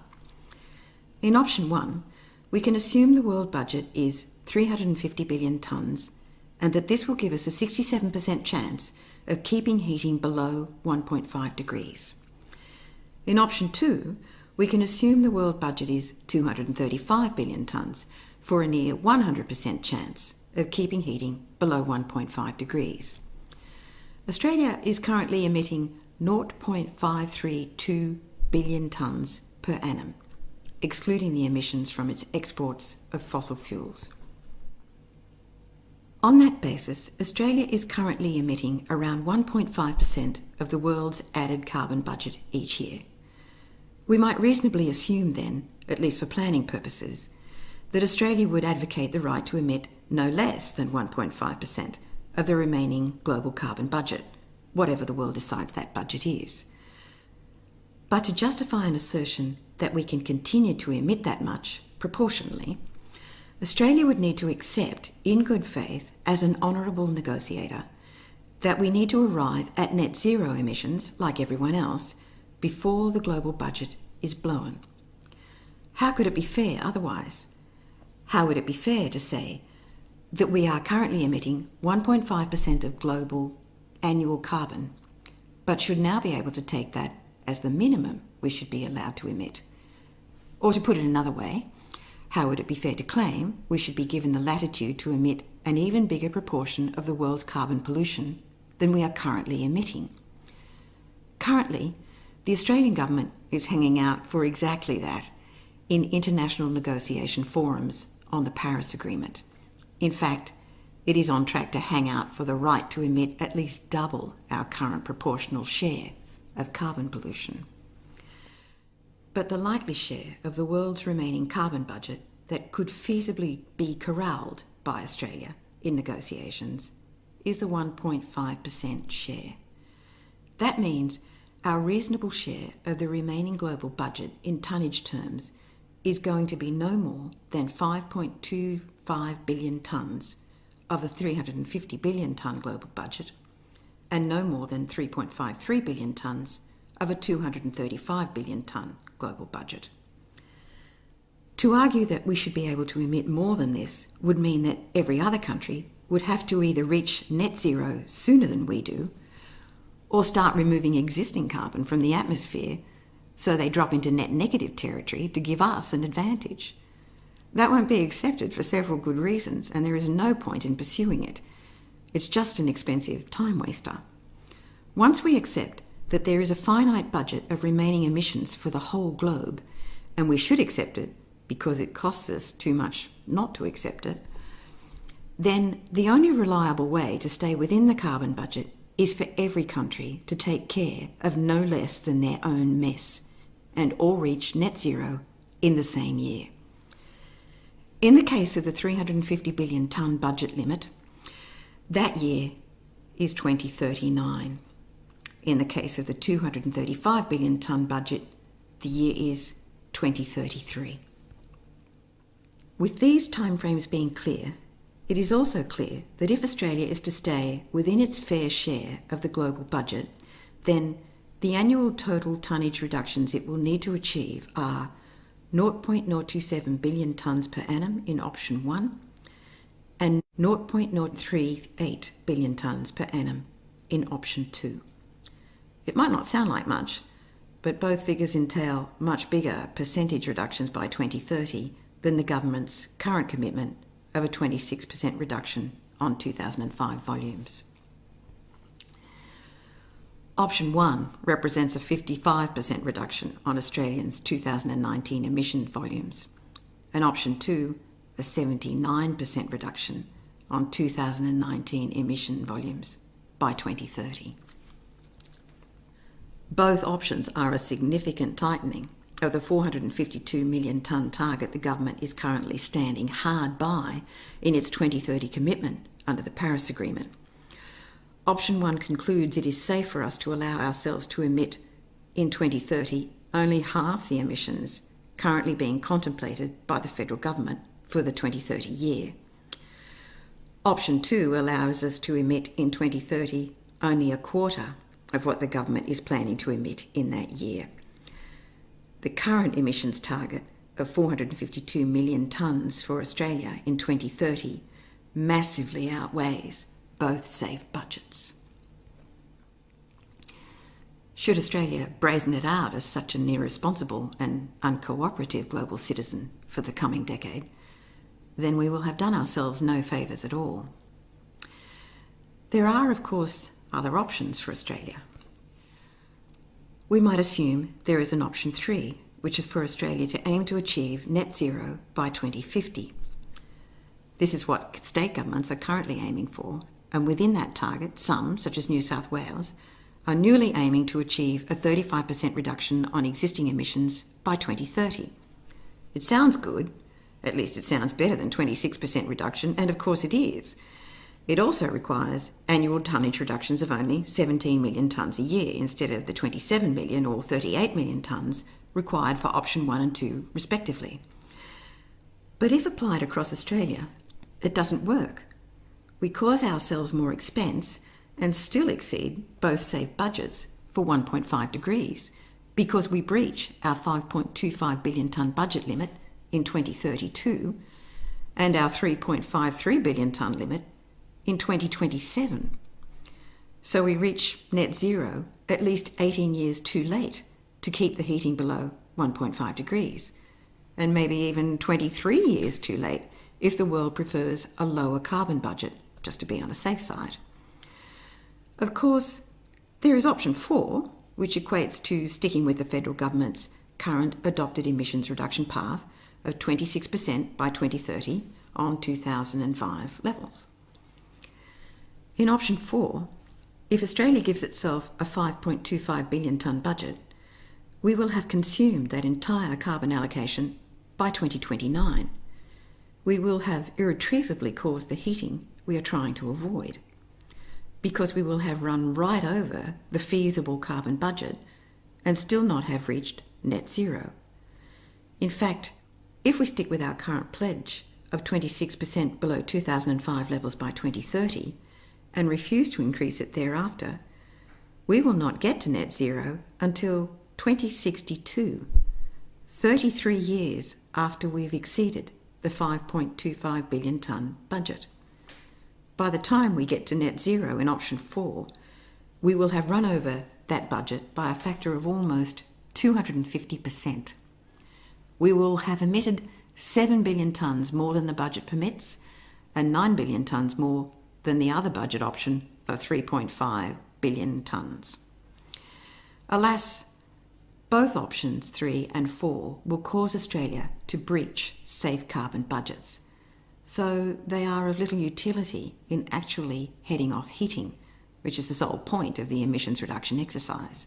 In option one, we can assume the world budget is 350 billion tonnes and that this will give us a 67% chance of keeping heating below 1.5 degrees. In option two, we can assume the world budget is 235 billion tonnes for a near 100% chance of keeping heating below 1.5 degrees. Australia is currently emitting 0.532 billion tonnes per annum, excluding the emissions from its exports of fossil fuels. On that basis, Australia is currently emitting around 1.5% of the world's added carbon budget each year. We might reasonably assume then, at least for planning purposes, that Australia would advocate the right to emit no less than 1.5% of the remaining global carbon budget, whatever the world decides that budget is. But to justify an assertion that we can continue to emit that much proportionally, Australia would need to accept, in good faith, as an honourable negotiator, that we need to arrive at net zero emissions, like everyone else, before the global budget is blown. How could it be fair otherwise? How would it be fair to say that we are currently emitting 1.5% of global annual carbon, but should now be able to take that as the minimum we should be allowed to emit? Or to put it another way, how would it be fair to claim we should be given the latitude to emit an even bigger proportion of the world's carbon pollution than we are currently emitting? Currently, the Australian government is hanging out for exactly that in international negotiation forums on the Paris Agreement. In fact, it is on track to hang out for the right to emit at least double our current proportional share of carbon pollution. But the likely share of the world's remaining carbon budget that could feasibly be corralled by Australia in negotiations is the 1.5% share. That means our reasonable share of the remaining global budget in tonnage terms is going to be no more than 5.25 billion tonnes of a 350 billion tonne global budget, and no more than 3.53 billion tonnes of a 235 billion tonne global budget. To argue that we should be able to emit more than this would mean that every other country would have to either reach net zero sooner than we do, or start removing existing carbon from the atmosphere so they drop into net negative territory to give us an advantage. That won't be accepted for several good reasons, and there is no point in pursuing it. It's just an expensive time waster. Once we accept that there is a finite budget of remaining emissions for the whole globe, and we should accept it because it costs us too much not to accept it, then the only reliable way to stay within the carbon budget is for every country to take care of no less than their own mess, and all reach net zero in the same year. In the case of the 350 billion tonne budget limit, that year is 2039. In the case of the 235 billion tonne budget, the year is 2033. With these timeframes being clear, it is also clear that if Australia is to stay within its fair share of the global budget, then the annual total tonnage reductions it will need to achieve are 0.027 billion tonnes per annum in option 1 and 0.038 billion tonnes per annum in option 2. It might not sound like much, but both figures entail much bigger percentage reductions by 2030 than the government's current commitment of a 26% reduction on 2005 volumes. Option 1 represents a 55% reduction on Australians' 2019 emission volumes, and Option 2 a 79% reduction on 2019 emission volumes by 2030. Both options are a significant tightening of the 452 million tonne target the government is currently standing hard by in its 2030 commitment under the Paris Agreement. option 1 concludes it is safe for us to allow ourselves to emit in 2030 only half the emissions currently being contemplated by the federal government for the 2030 year. Option 2 allows us to emit in 2030 only a quarter of what the government is planning to emit in that year. The current emissions target of 452 million tonnes for Australia in 2030 massively outweighs both safe budgets. Should Australia brazen it out as such an irresponsible and uncooperative global citizen for the coming decade, then we will have done ourselves no favours at all. There are, of course, other options for Australia. We might assume there is an option 3, which is for Australia to aim to achieve net zero by 2050. This is what state governments are currently aiming for, and within that target, some, such as New South Wales, are newly aiming to achieve a 35% reduction on existing emissions by 2030. It sounds good, at least it sounds better than 26% reduction, and of course it is. It also requires annual tonnage reductions of only 17 million tonnes a year instead of the 27 million or 38 million tonnes required for option 1 and 2 respectively. But if applied across Australia, it doesn't work. We cause ourselves more expense and still exceed both safe budgets for 1.5 degrees because we breach our 5.25 billion tonne budget limit in 2032 and our 3.53 billion tonne limit in 2027. So we reach net zero at least 18 years too late to keep the heating below 1.5 degrees, and maybe even 23 years too late if the world prefers a lower carbon budget, just to be on the safe side. Of course, there is option 4, which equates to sticking with the federal government's current adopted emissions reduction path of 26% by 2030 on 2005 levels. In option 4, if Australia gives itself a 5.25 billion tonne budget, we will have consumed that entire carbon allocation by 2029. We will have irretrievably caused the heating we are trying to avoid, because we will have run right over the feasible carbon budget and still not have reached net zero. In fact, if we stick with our current pledge of 26% below 2005 levels by 2030 and refuse to increase it thereafter, we will not get to net zero until 2062, 33 years after we've exceeded the 5.25 billion tonne budget. By the time we get to net zero in option 4, we will have run over that budget by a factor of almost 250%. We will have emitted 7 billion tonnes more than the budget permits and 9 billion tonnes more than the other budget option of 3.5 billion tonnes. Alas, both options 3 and 4 will cause Australia to breach safe carbon budgets, so they are of little utility in actually heading off heating, which is the sole point of the emissions reduction exercise.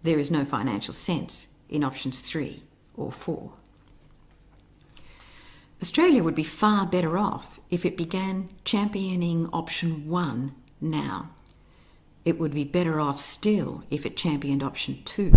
There is no financial sense in options 3 or 4. Australia would be far better off if it began championing option 1 now. It would be better off still if it championed option 2.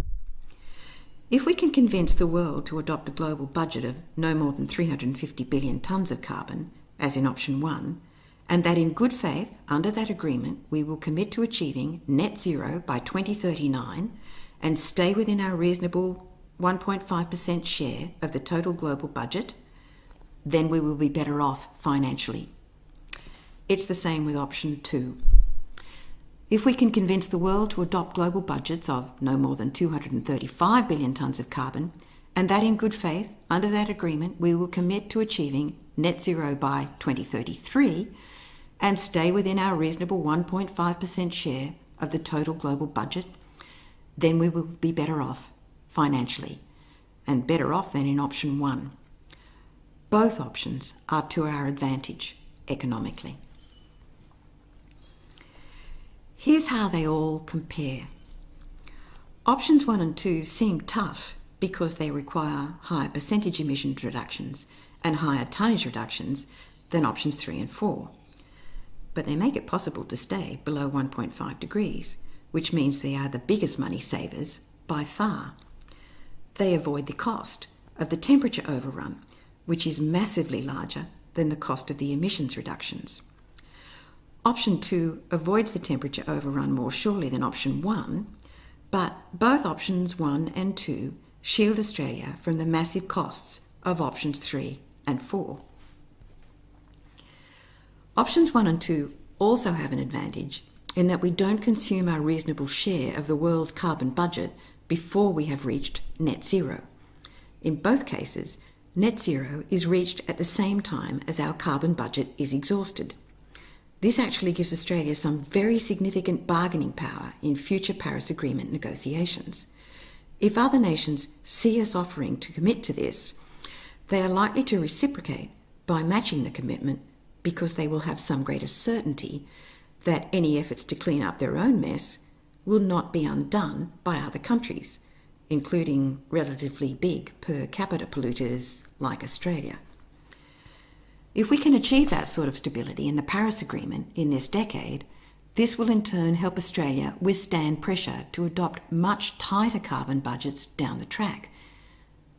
If we can convince the world to adopt a global budget of no more than 350 billion tonnes of carbon, as in option 1, and that in good faith, under that agreement, we will commit to achieving net zero by 2039 and stay within our reasonable 1.5% share of the total global budget, then we will be better off financially. It's the same with option 2. If we can convince the world to adopt global budgets of no more than 235 billion tonnes of carbon, and that in good faith, under that agreement, we will commit to achieving net zero by 2033 and stay within our reasonable 1.5% share of the total global budget, then we will be better off financially, and better off than in option 1. Both options are to our advantage economically. Here's how they all compare. Options 1 and 2 seem tough because they require higher percentage emissions reductions and higher tonnage reductions than options 3 and 4. but they make it possible to stay below 1.5 degrees, which means they are the biggest money savers by far. They avoid the cost of the temperature overrun, which is massively larger than the cost of the emissions reductions. Option 2 avoids the temperature overrun more surely than option 1, but both options 1 and 2 shield Australia from the massive costs of options 3 and 4. Options 1 and 2 also have an advantage in that we don't consume our reasonable share of the world's carbon budget before we have reached net zero. In both cases, net zero is reached at the same time as our carbon budget is exhausted. This actually gives Australia some very significant bargaining power in future Paris Agreement negotiations. If other nations see us offering to commit to this, they are likely to reciprocate by matching the commitment because they will have some greater certainty that any efforts to clean up their own mess will not be undone by other countries, including relatively big per capita polluters like Australia. If we can achieve that sort of stability in the Paris Agreement in this decade, this will in turn help Australia withstand pressure to adopt much tighter carbon budgets down the track.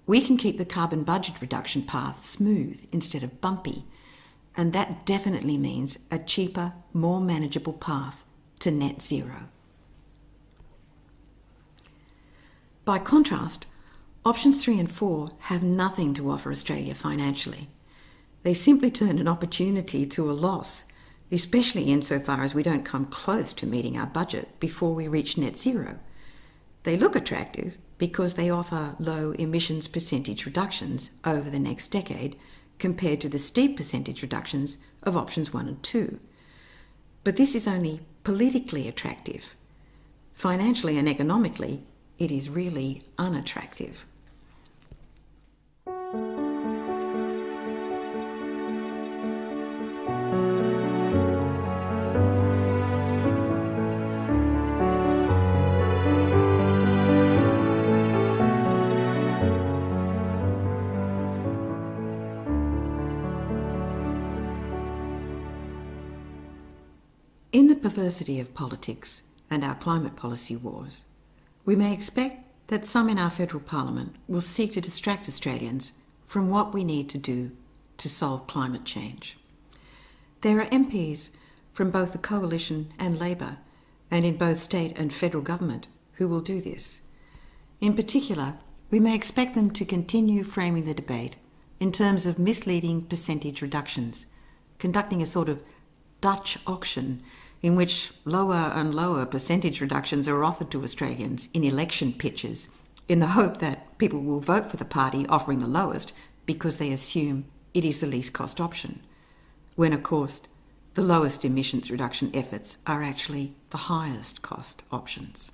We can keep the carbon budget reduction path smooth instead of bumpy, and that definitely means a cheaper, more manageable path to net zero. By contrast, options 3 and 4 have nothing to offer Australia financially. They simply turn an opportunity to a loss, especially insofar as we don't come close to meeting our budget before we reach net zero. They look attractive because they offer low emissions percentage reductions over the next decade compared to the steep percentage reductions of options 1 and 2. But this is only politically attractive. Financially and economically, it is really unattractive. In the perversity of politics and our climate policy wars, we may expect that some in our federal parliament will seek to distract Australians from what we need to do to solve climate change. There are MPs from both the Coalition and Labor, and in both state and federal government, who will do this. In particular, we may expect them to continue framing the debate in terms of misleading percentage reductions, conducting a sort of Dutch auction in which lower and lower percentage reductions are offered to Australians in election pitches in the hope that people will vote for the party offering the lowest because they assume it is the least cost option, when of course the lowest emissions reduction efforts are actually the highest cost options.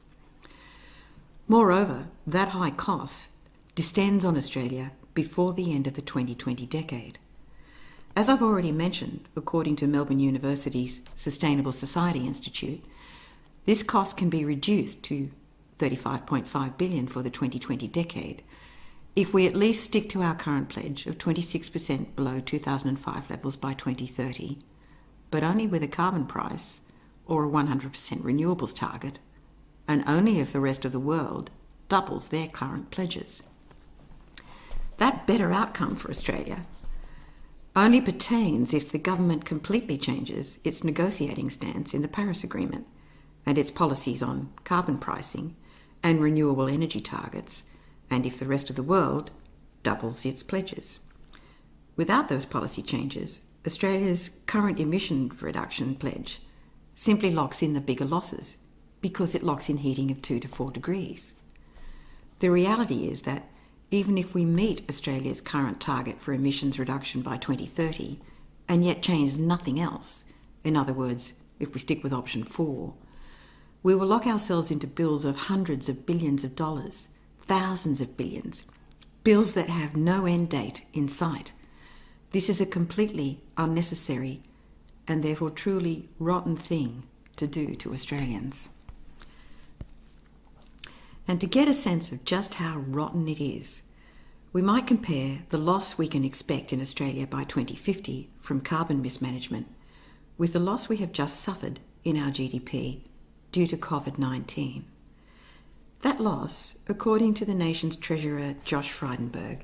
Moreover, that high cost descends on Australia before the end of the 2020 decade. As I've already mentioned, according to Melbourne University's Sustainable Society Institute, this cost can be reduced to $35.5 billion for the 2020 decade if we at least stick to our current pledge of 26% below 2005 levels by 2030, but only with a carbon price or a 100% renewables target, and only if the rest of the world doubles their current pledges. That better outcome for Australia only pertains if the government completely changes its negotiating stance in the Paris Agreement and its policies on carbon pricing and renewable energy targets, and if the rest of the world doubles its pledges. Without those policy changes, Australia's current emission reduction pledge simply locks in the bigger losses because it locks in heating of 2 to 4 degrees. The reality is that even if we meet Australia's current target for emissions reduction by 2030 and yet change nothing else, in other words, if we stick with option 4, we will lock ourselves into bills of hundreds of billions of dollars, thousands of billions, bills that have no end date in sight. This is a completely unnecessary and therefore truly rotten thing to do to Australians. And to get a sense of just how rotten it is, we might compare the loss we can expect in Australia by 2050 from carbon mismanagement with the loss we have just suffered in our GDP due to COVID-19. That loss, according to the nation's Treasurer Josh Frydenberg,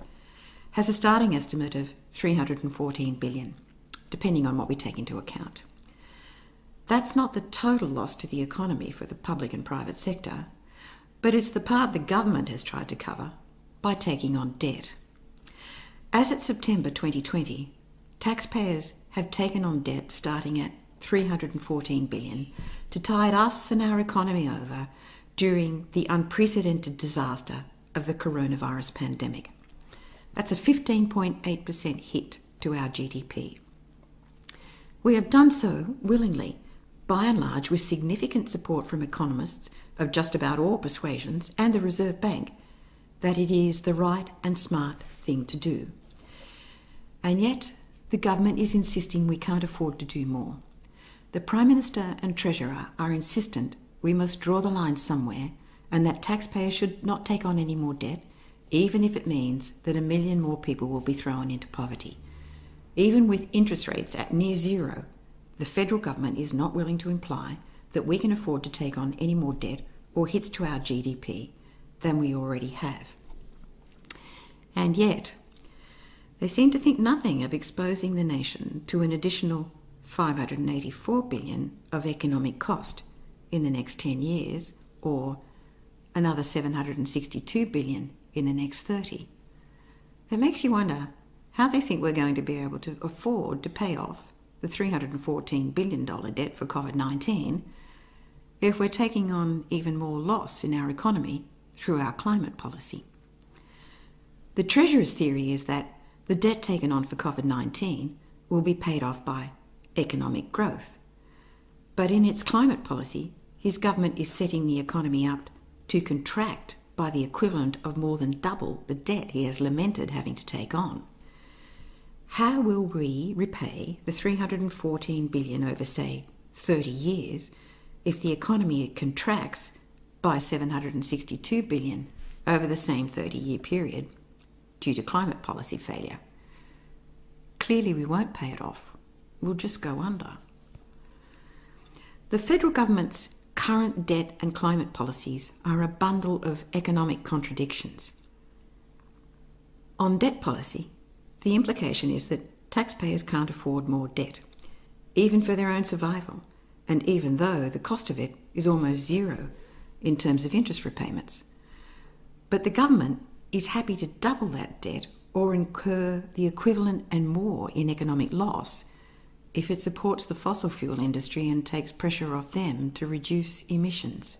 has a starting estimate of $314 billion, depending on what we take into account. That's not the total loss to the economy for the public and private sector, but it's the part the government has tried to cover by taking on debt. As of September 2020, taxpayers have taken on debt starting at $314 billion to tide us and our economy over during the unprecedented disaster of the coronavirus pandemic. That's a 15.8% hit to our GDP. We have done so willingly, by and large with significant support from economists of just about all persuasions and the Reserve Bank that it is the right and smart thing to do. And yet, the government is insisting we can't afford to do more. The Prime Minister and Treasurer are insistent we must draw the line somewhere and that taxpayers should not take on any more debt, even if it means that 1 million more people will be thrown into poverty. Even with interest rates at near zero, the federal government is not willing to imply that we can afford to take on any more debt or hits to our GDP than we already have. And yet, they seem to think nothing of exposing the nation to an additional $584 billion of economic cost in the next 10 years, or another $762 billion in the next 30. It makes you wonder how they think we're going to be able to afford to pay off the $314 billion debt for COVID-19 if we're taking on even more loss in our economy through our climate policy. The Treasurer's theory is that the debt taken on for COVID-19 will be paid off by economic growth. But in its climate policy, his government is setting the economy up to contract by the equivalent of more than double the debt he has lamented having to take on. How will we repay the $314 billion over, say, 30 years if the economy contracts by $762 billion over the same 30-year period due to climate policy failure? Clearly we won't pay it off. We'll just go under. The federal government's current debt and climate policies are a bundle of economic contradictions. On debt policy, the implication is that taxpayers can't afford more debt, even for their own survival, and even though the cost of it is almost zero in terms of interest repayments. But the government is happy to double that debt or incur the equivalent and more in economic loss if it supports the fossil fuel industry and takes pressure off them to reduce emissions.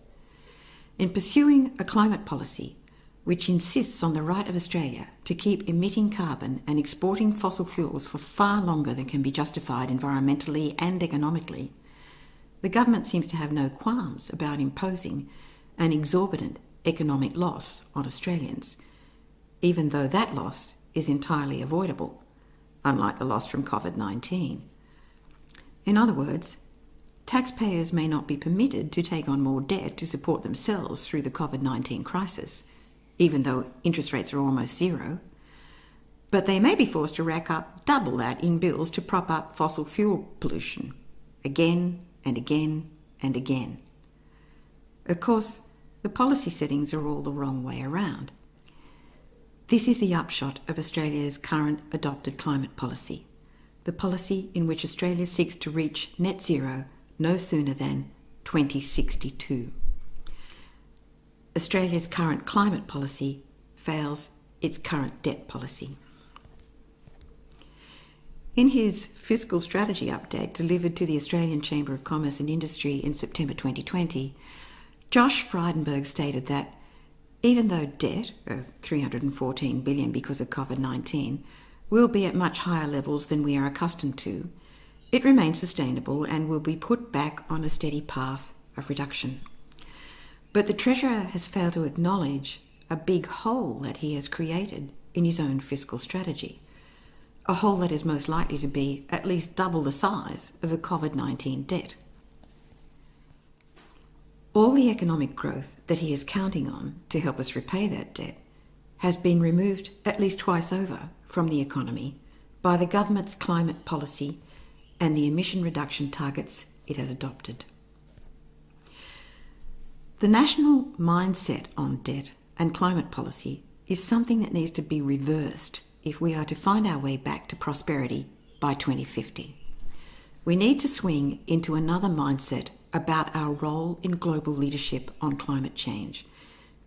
In pursuing a climate policy which insists on the right of Australia to keep emitting carbon and exporting fossil fuels for far longer than can be justified environmentally and economically, the government seems to have no qualms about imposing an exorbitant economic loss on Australians, even though that loss is entirely avoidable, unlike the loss from COVID-19. In other words, taxpayers may not be permitted to take on more debt to support themselves through the COVID-19 crisis, even though interest rates are almost zero, but they may be forced to rack up double that in bills to prop up fossil fuel pollution, again and again and again. Of course, the policy settings are all the wrong way around. This is the upshot of Australia's current adopted climate policy, the policy in which Australia seeks to reach net zero no sooner than 2062. Australia's current climate policy fails its current debt policy. In his fiscal strategy update delivered to the Australian Chamber of Commerce and Industry in September 2020, Josh Frydenberg stated that even though debt of $314 billion because of COVID-19 will be at much higher levels than we are accustomed to, it remains sustainable and will be put back on a steady path of reduction. But the Treasurer has failed to acknowledge a big hole that he has created in his own fiscal strategy, a hole that is most likely to be at least double the size of the COVID-19 debt. All the economic growth that he is counting on to help us repay that debt has been removed at least twice over from the economy by the government's climate policy and the emission reduction targets it has adopted. The national mindset on debt and climate policy is something that needs to be reversed if we are to find our way back to prosperity by 2050. We need to swing into another mindset about our role in global leadership on climate change,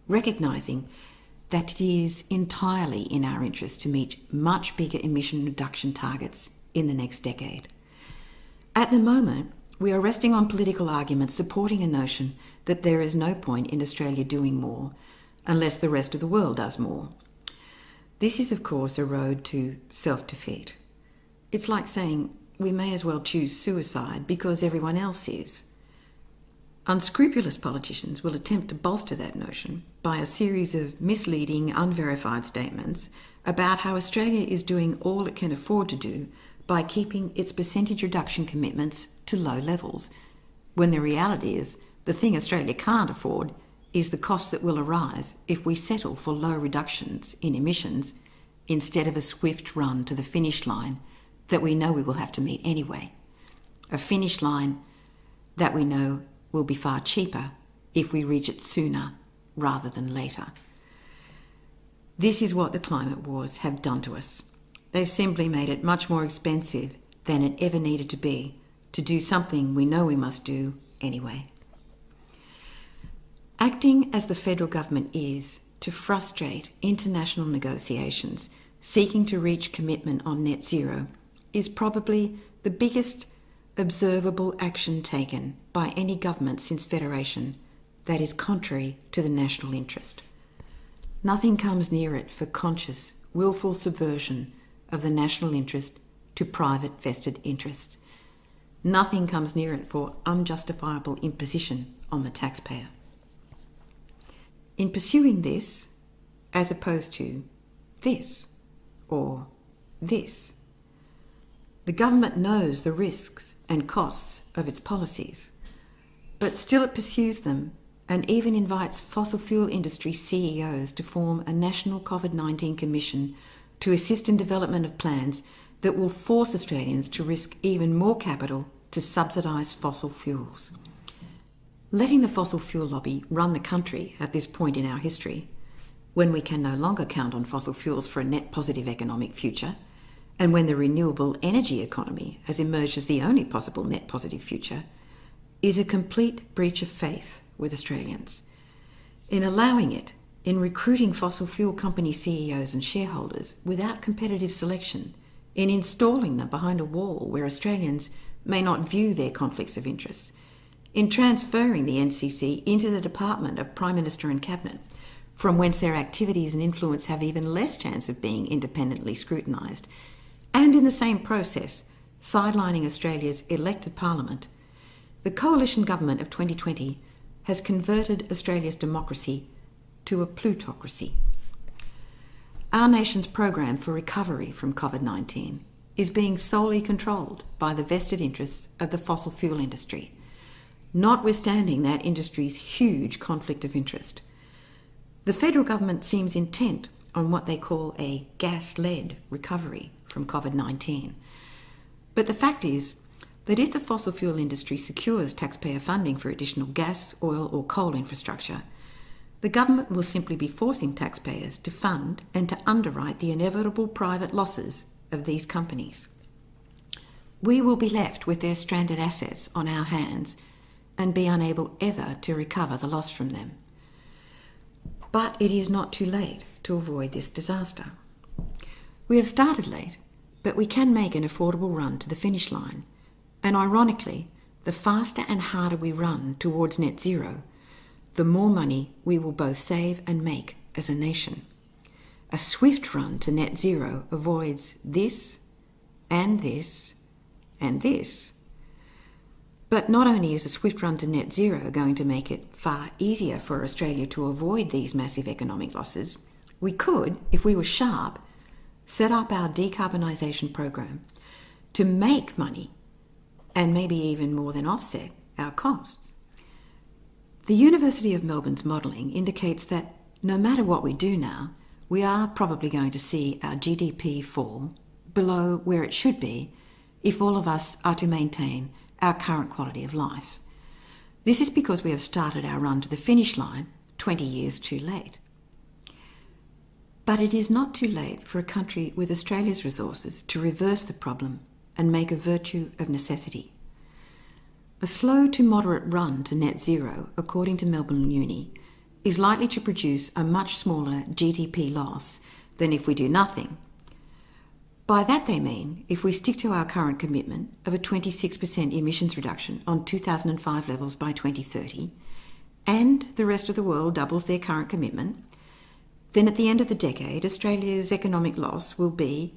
recognising that it is entirely in our interest to meet much bigger emission reduction targets in the next decade. At the moment, we are resting on political arguments supporting a notion that there is no point in Australia doing more unless the rest of the world does more. This is, of course, a road to self-defeat. It's like saying we may as well choose suicide because everyone else is. Unscrupulous politicians will attempt to bolster that notion by a series of misleading, unverified statements about how Australia is doing all it can afford to do by keeping its percentage reduction commitments to low levels, when the reality is the thing Australia can't afford is the cost that will arise if we settle for low reductions in emissions instead of a swift run to the finish line that we know we will have to meet anyway. A finish line that we know will be far cheaper if we reach it sooner rather than later. This is what the climate wars have done to us. They've simply made it much more expensive than it ever needed to be to do something we know we must do anyway. Acting as the federal government is to frustrate international negotiations seeking to reach commitment on net zero is probably the biggest observable action taken by any government since Federation that is contrary to the national interest. Nothing comes near it for conscious, willful subversion of the national interest to private vested interests. Nothing comes near it for unjustifiable imposition on the taxpayer. In pursuing this, as opposed to this or this, the government knows the risks and costs of its policies, but still it pursues them and even invites fossil fuel industry CEOs to form a national COVID-19 commission to assist in development of plans that will force Australians to risk even more capital to subsidise fossil fuels. Letting the fossil fuel lobby run the country at this point in our history, when we can no longer count on fossil fuels for a net positive economic future, and when the renewable energy economy has emerged as the only possible net positive future, is a complete breach of faith with Australians. In allowing it, in recruiting fossil fuel company CEOs and shareholders without competitive selection, in installing them behind a wall where Australians may not view their conflicts of interest, in transferring the NCC into the Department of Prime Minister and Cabinet, from whence their activities and influence have even less chance of being independently scrutinised, and in the same process, sidelining Australia's elected parliament, the coalition government of 2020 has converted Australia's democracy to a plutocracy. Our nation's program for recovery from COVID-19 is being solely controlled by the vested interests of the fossil fuel industry, notwithstanding that industry's huge conflict of interest. The federal government seems intent on what they call a gas-led recovery from COVID-19. But the fact is that if the fossil fuel industry secures taxpayer funding for additional gas, oil or coal infrastructure, the government will simply be forcing taxpayers to fund and to underwrite the inevitable private losses of these companies. We will be left with their stranded assets on our hands and be unable ever to recover the loss from them. But it is not too late to avoid this disaster. We have started late, but we can make an affordable run to the finish line. And ironically, the faster and harder we run towards net zero, the more money we will both save and make as a nation. A swift run to net zero avoids this and this and this. But not only is a swift run to net zero going to make it far easier for Australia to avoid these massive economic losses, we could, if we were sharp, set up our decarbonisation program to make money and maybe even more than offset our costs. The University of Melbourne's modelling indicates that no matter what we do now, we are probably going to see our GDP fall below where it should be if all of us are to maintain our current quality of life. This is because we have started our run to the finish line 20 years too late. But it is not too late for a country with Australia's resources to reverse the problem and make a virtue of necessity. A slow to moderate run to net zero, according to Melbourne Uni, is likely to produce a much smaller GDP loss than if we do nothing. By that they mean if we stick to our current commitment of a 26% emissions reduction on 2005 levels by 2030, and the rest of the world doubles their current commitment, then at the end of the decade, Australia's economic loss will be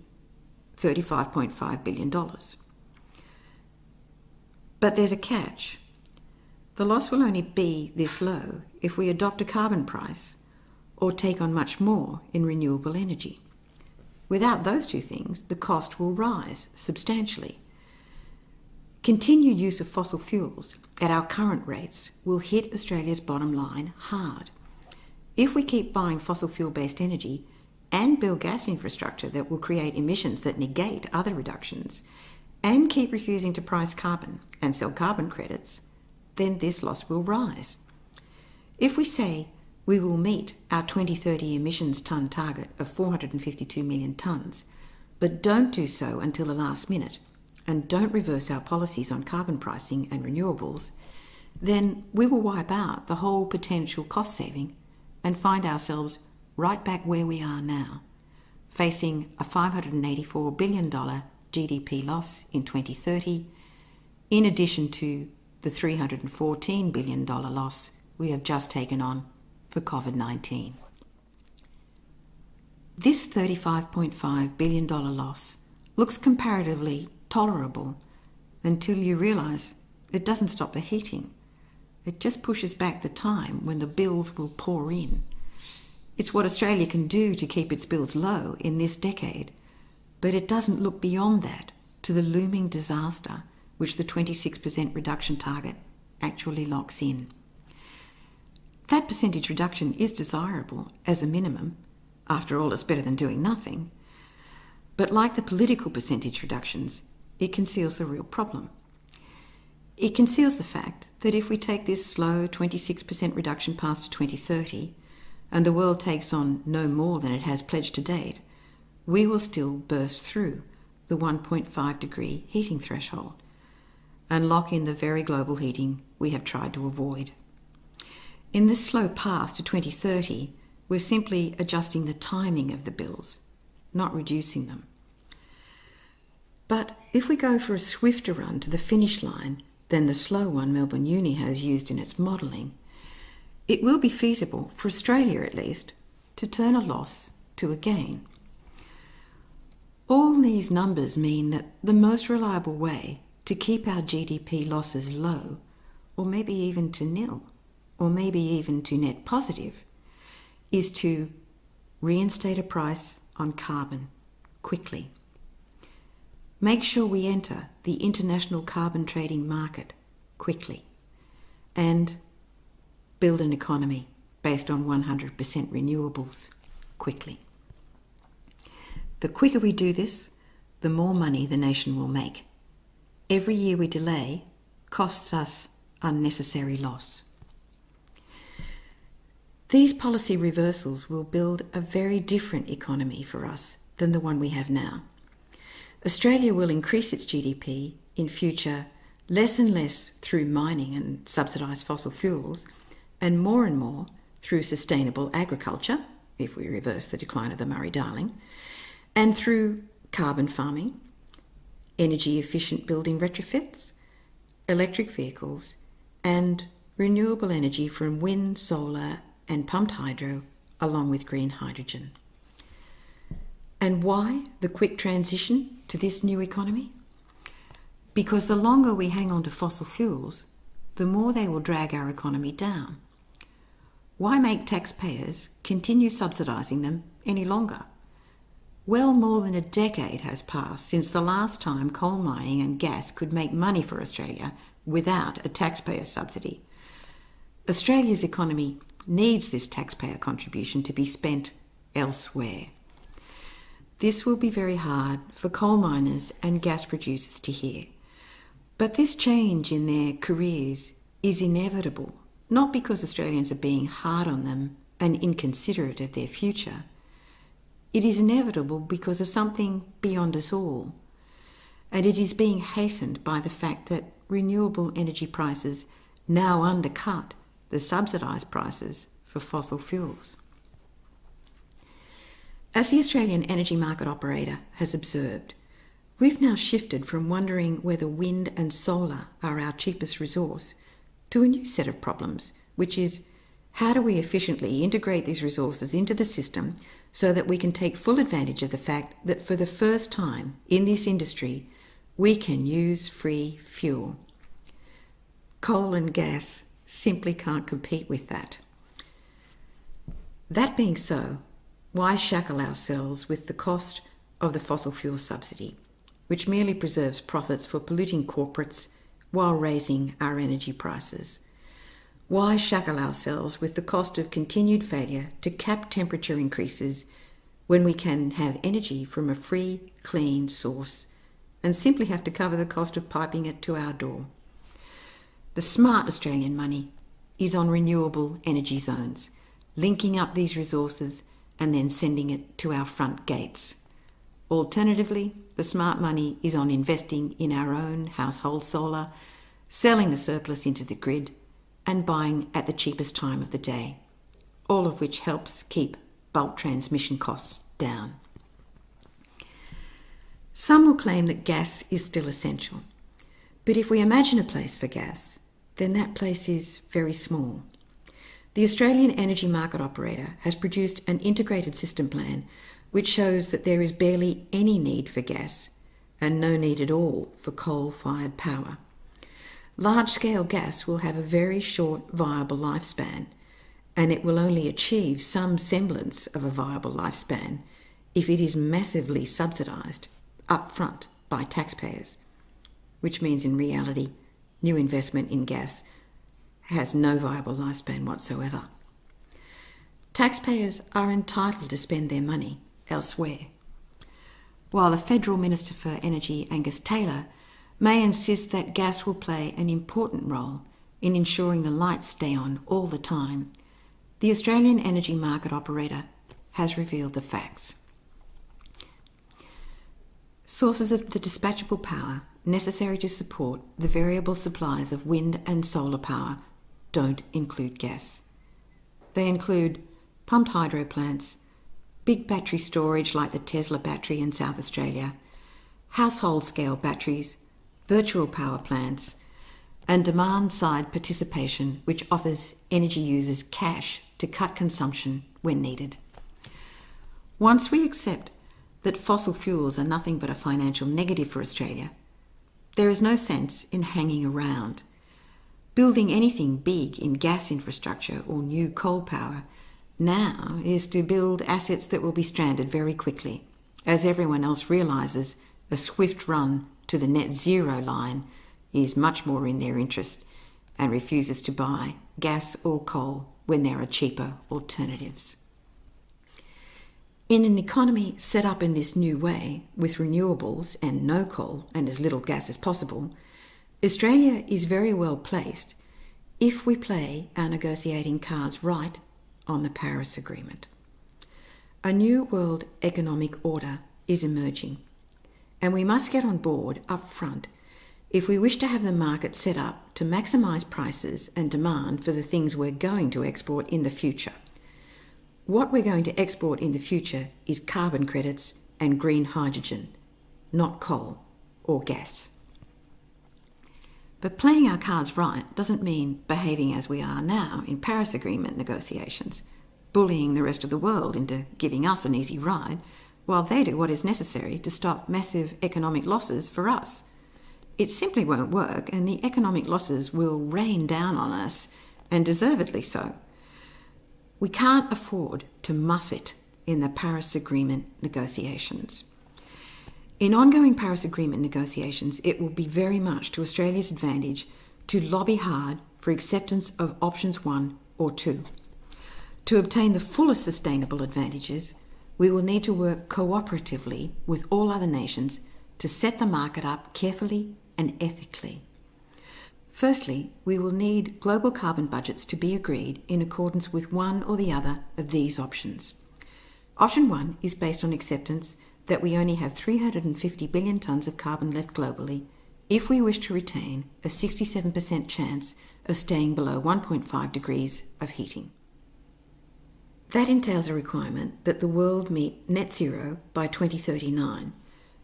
$35.5 billion. But there's a catch. The loss will only be this low if we adopt a carbon price or take on much more in renewable energy. Without those two things, the cost will rise substantially. Continued use of fossil fuels at our current rates will hit Australia's bottom line hard. If we keep buying fossil fuel-based energy and build gas infrastructure that will create emissions that negate other reductions, and keep refusing to price carbon and sell carbon credits, then this loss will rise. If we say we will meet our 2030 emissions tonne target of 452 million tonnes, but don't do so until the last minute, and don't reverse our policies on carbon pricing and renewables, then we will wipe out the whole potential cost saving and find ourselves right back where we are now, facing a $584 billion GDP loss in 2030, in addition to the $314 billion loss we have just taken on for COVID-19. This $35.5 billion loss looks comparatively tolerable until you realise it doesn't stop the heating. It just pushes back the time when the bills will pour in. It's what Australia can do to keep its bills low in this decade, but it doesn't look beyond that to the looming disaster which the 26% reduction target actually locks in. That percentage reduction is desirable as a minimum. After all, it's better than doing nothing. But like the political percentage reductions, it conceals the real problem. It conceals the fact that if we take this slow 26% reduction path to 2030, and the world takes on no more than it has pledged to date, we will still burst through the 1.5 degree heating threshold and lock in the very global heating we have tried to avoid. In this slow path to 2030, we're simply adjusting the timing of the bills, not reducing them. But if we go for a swifter run to the finish line than the slow one Melbourne Uni has used in its modelling, it will be feasible, for Australia at least, to turn a loss to a gain. All these numbers mean that the most reliable way to keep our GDP losses low, or maybe even to nil, or maybe even to net positive, is to reinstate a price on carbon quickly. Make sure we enter the international carbon trading market quickly, and build an economy based on 100% renewables quickly. The quicker we do this, the more money the nation will make. Every year we delay costs us unnecessary loss. These policy reversals will build a very different economy for us than the one we have now. Australia will increase its GDP in future less and less through mining and subsidised fossil fuels, and more through sustainable agriculture, if we reverse the decline of the Murray-Darling, and through carbon farming, energy-efficient building retrofits, electric vehicles, and renewable energy from wind, solar, and pumped hydro, along with green hydrogen. And why the quick transition to this new economy? Because the longer we hang on to fossil fuels, the more they will drag our economy down. Why make taxpayers continue subsidising them any longer? Well, more than a decade has passed since the last time coal mining and gas could make money for Australia without a taxpayer subsidy. Australia's economy needs this taxpayer contribution to be spent elsewhere. This will be very hard for coal miners and gas producers to hear. But this change in their careers is inevitable, not because Australians are being hard on them and inconsiderate of their future. It is inevitable because of something beyond us all. And it is being hastened by the fact that renewable energy prices now undercut the subsidised prices for fossil fuels. As the Australian Energy Market Operator has observed, we've now shifted from wondering whether wind and solar are our cheapest resource to a new set of problems, which is how do we efficiently integrate these resources into the system so that we can take full advantage of the fact that for the first time in this industry, we can use free fuel. Coal and gas simply can't compete with that. That being so, why shackle ourselves with the cost of the fossil fuel subsidy, which merely preserves profits for polluting corporates while raising our energy prices? Why shackle ourselves with the cost of continued failure to cap temperature increases when we can have energy from a free, clean source and simply have to cover the cost of piping it to our door? The smart Australian money is on renewable energy zones, linking up these resources and then sending it to our front gates. Alternatively, the smart money is on investing in our own household solar, selling the surplus into the grid, and buying at the cheapest time of the day, all of which helps keep bulk transmission costs down. Some will claim that gas is still essential, but if we imagine a place for gas, then that place is very small. The Australian Energy Market Operator has produced an integrated system plan which shows that there is barely any need for gas and no need at all for coal-fired power. Large-scale gas will have a very short viable lifespan, and it will only achieve some semblance of a viable lifespan if it is massively subsidised up front by taxpayers, which means in reality new investment in gas has no viable lifespan whatsoever. Taxpayers are entitled to spend their money elsewhere. While the Federal Minister for Energy, Angus Taylor, may insist that gas will play an important role in ensuring the lights stay on all the time, the Australian Energy Market Operator has revealed the facts. Sources of the dispatchable power necessary to support the variable supplies of wind and solar power don't include gas. They include pumped hydro plants, big battery storage like the Tesla battery in South Australia, household scale batteries, virtual power plants, and demand-side participation which offers energy users cash to cut consumption when needed. Once we accept that fossil fuels are nothing but a financial negative for Australia, there is no sense in hanging around. Building anything big in gas infrastructure or new coal power now is to build assets that will be stranded very quickly, as everyone else realises a swift run to the net zero line is much more in their interest and refuses to buy gas or coal when there are cheaper alternatives. In an economy set up in this new way, with renewables and no coal and as little gas as possible, Australia is very well placed if we play our negotiating cards right on the Paris Agreement. A new world economic order is emerging, and we must get on board up front if we wish to have the market set up to maximise prices and demand for the things we're going to export in the future. What we're going to export in the future is carbon credits and green hydrogen, not coal or gas. But playing our cards right doesn't mean behaving as we are now in Paris Agreement negotiations, bullying the rest of the world into giving us an easy ride, while they do what is necessary to stop massive economic losses for us. It simply won't work, and the economic losses will rain down on us, and deservedly so. We can't afford to muff it in the Paris Agreement negotiations. In ongoing Paris Agreement negotiations, it will be very much to Australia's advantage to lobby hard for acceptance of options 1 or 2. To obtain the fullest sustainable advantages, we will need to work cooperatively with all other nations to set the market up carefully and ethically. Firstly, we will need global carbon budgets to be agreed in accordance with one or the other of these options. Option 1 is based on acceptance that we only have 350 billion tonnes of carbon left globally if we wish to retain a 67% chance of staying below 1.5 degrees of heating. That entails a requirement that the world meet net zero by 2039.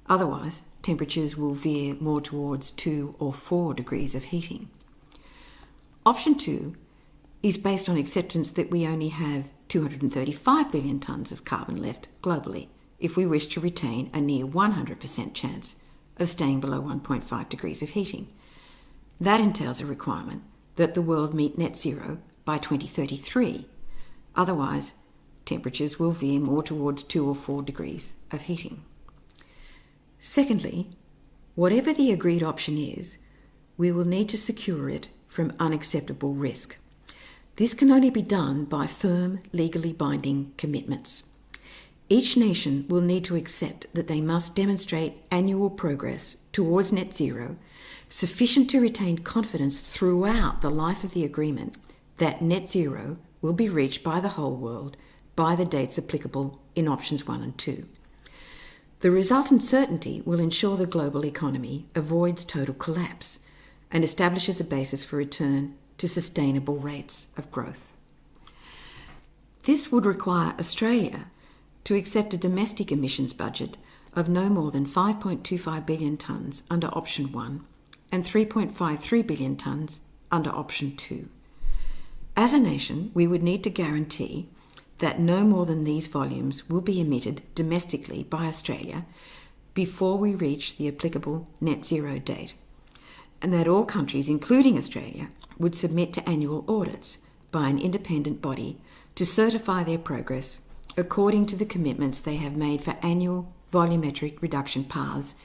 Otherwise, temperatures will veer more towards 2 or 4 degrees of heating. Option 2 is based on acceptance that we only have 235 billion tonnes of carbon left globally if we wish to retain a near 100% chance of staying below 1.5 degrees of heating. That entails a requirement that the world meet net zero by 2033. Otherwise, temperatures will veer more towards 2 or 4 degrees of heating. Secondly, whatever the agreed option is, we will need to secure it from unacceptable risk. This can only be done by firm, legally binding commitments. Each nation will need to accept that they must demonstrate annual progress towards net zero, sufficient to retain confidence throughout the life of the agreement that net zero will be reached by the whole world by the dates applicable in options 1 and 2. The resultant certainty will ensure the global economy avoids total collapse and establishes a basis for return to sustainable rates of growth. This would require Australia to accept a domestic emissions budget of no more than 5.25 billion tonnes under option 1 and 3.53 billion tonnes under option 2. As a nation, we would need to guarantee that no more than these volumes will be emitted domestically by Australia before we reach the applicable net zero date, and that all countries, including Australia, would submit to annual audits by an independent body to certify their progress according to the commitments they have made for annual volumetric reduction paths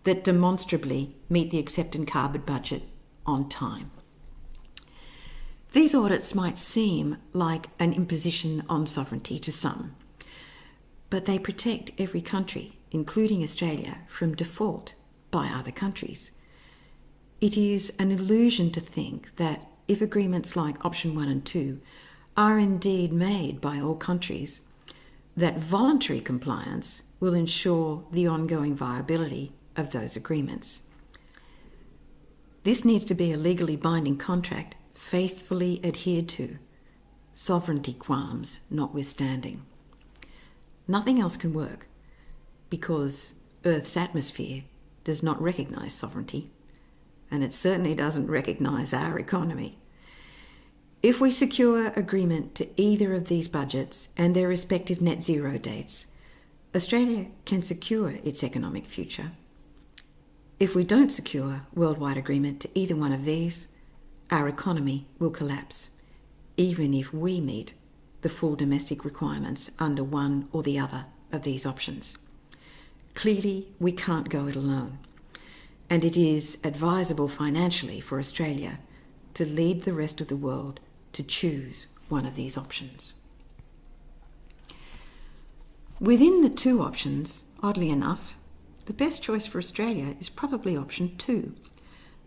that demonstrably meet the accepted carbon budget on time. These audits might seem like an imposition on sovereignty to some, but they protect every country, including Australia, from default by other countries. It is an illusion to think that if agreements like option 1 and 2 are indeed made by all countries, that voluntary compliance will ensure the ongoing viability of those agreements. This needs to be a legally binding contract faithfully adhered to, sovereignty qualms notwithstanding. Nothing else can work because Earth's atmosphere does not recognise sovereignty, and it certainly doesn't recognise our economy. If we secure agreement to either of these budgets and their respective net zero dates, Australia can secure its economic future. If we don't secure worldwide agreement to either one of these, our economy will collapse, even if we meet the full domestic requirements under one or the other of these options. Clearly, we can't go it alone, and it is advisable financially for Australia to lead the rest of the world to choose one of these options. Within the two options, oddly enough, the best choice for Australia is probably option 2,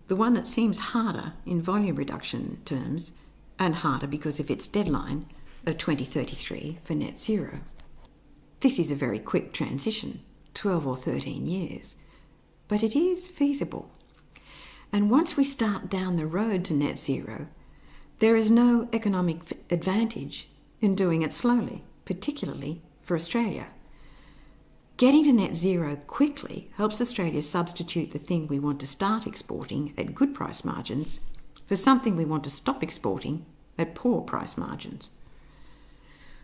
the one that seems harder in volume reduction terms, and harder because of its deadline of 2033 for net zero. This is a very quick transition, 12 or 13 years, but it is feasible. And once we start down the road to net zero, there is no economic advantage in doing it slowly, particularly for Australia. Getting to net zero quickly helps Australia substitute the thing we want to start exporting at good price margins for something we want to stop exporting at poor price margins.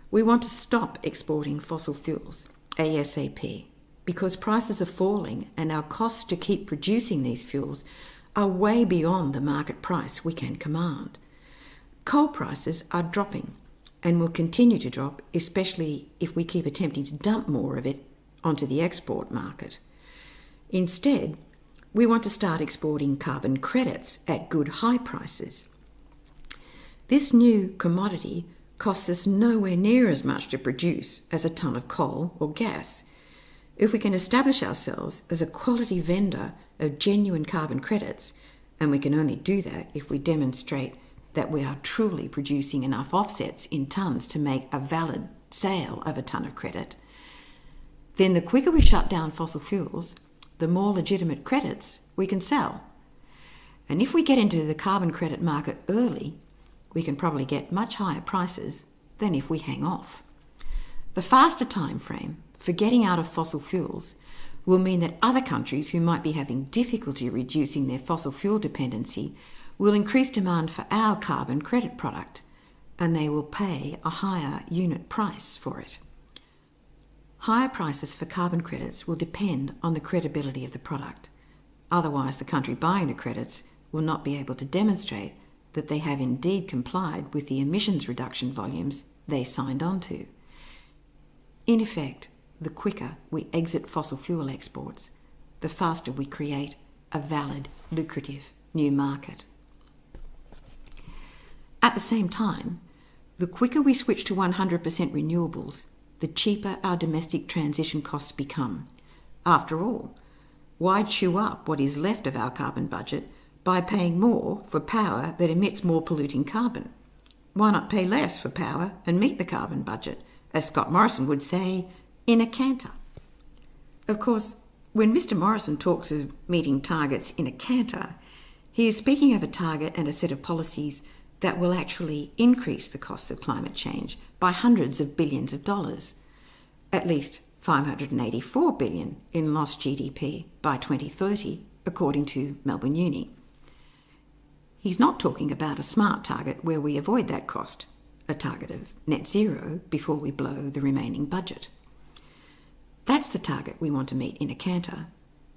We want to stop exporting fossil fuels ASAP because prices are falling and our costs to keep producing these fuels are way beyond the market price we can command. Coal prices are dropping and will continue to drop, especially if we keep attempting to dump more of it onto the export market. Instead, we want to start exporting carbon credits at good high prices. This new commodity costs us nowhere near as much to produce as a tonne of coal or gas. If we can establish ourselves as a quality vendor of genuine carbon credits, and we can only do that if we demonstrate that we are truly producing enough offsets in tonnes to make a valid sale of a tonne of credit, then the quicker we shut down fossil fuels, the more legitimate credits we can sell. And if we get into the carbon credit market early, we can probably get much higher prices than if we hang off. The faster time frame for getting out of fossil fuels will mean that other countries who might be having difficulty reducing their fossil fuel dependency will increase demand for our carbon credit product, and they will pay a higher unit price for it. Higher prices for carbon credits will depend on the credibility of the product. Otherwise, the country buying the credits will not be able to demonstrate that they have indeed complied with the emissions reduction volumes they signed on to. In effect, the quicker we exit fossil fuel exports, the faster we create a valid, lucrative new market. At the same time, the quicker we switch to 100% renewables, the cheaper our domestic transition costs become. After all, why chew up what is left of our carbon budget by paying more for power that emits more polluting carbon? Why not pay less for power and meet the carbon budget, as Scott Morrison would say, in a canter? Of course, when Mr. Morrison talks of meeting targets in a canter, he is speaking of a target and a set of policies that will actually increase the costs of climate change by hundreds of billions of dollars, at least $584 billion in lost GDP by 2030, according to Melbourne Uni. He's not talking about a smart target where we avoid that cost, a target of net zero before we blow the remaining budget. That's the target we want to meet in a canter,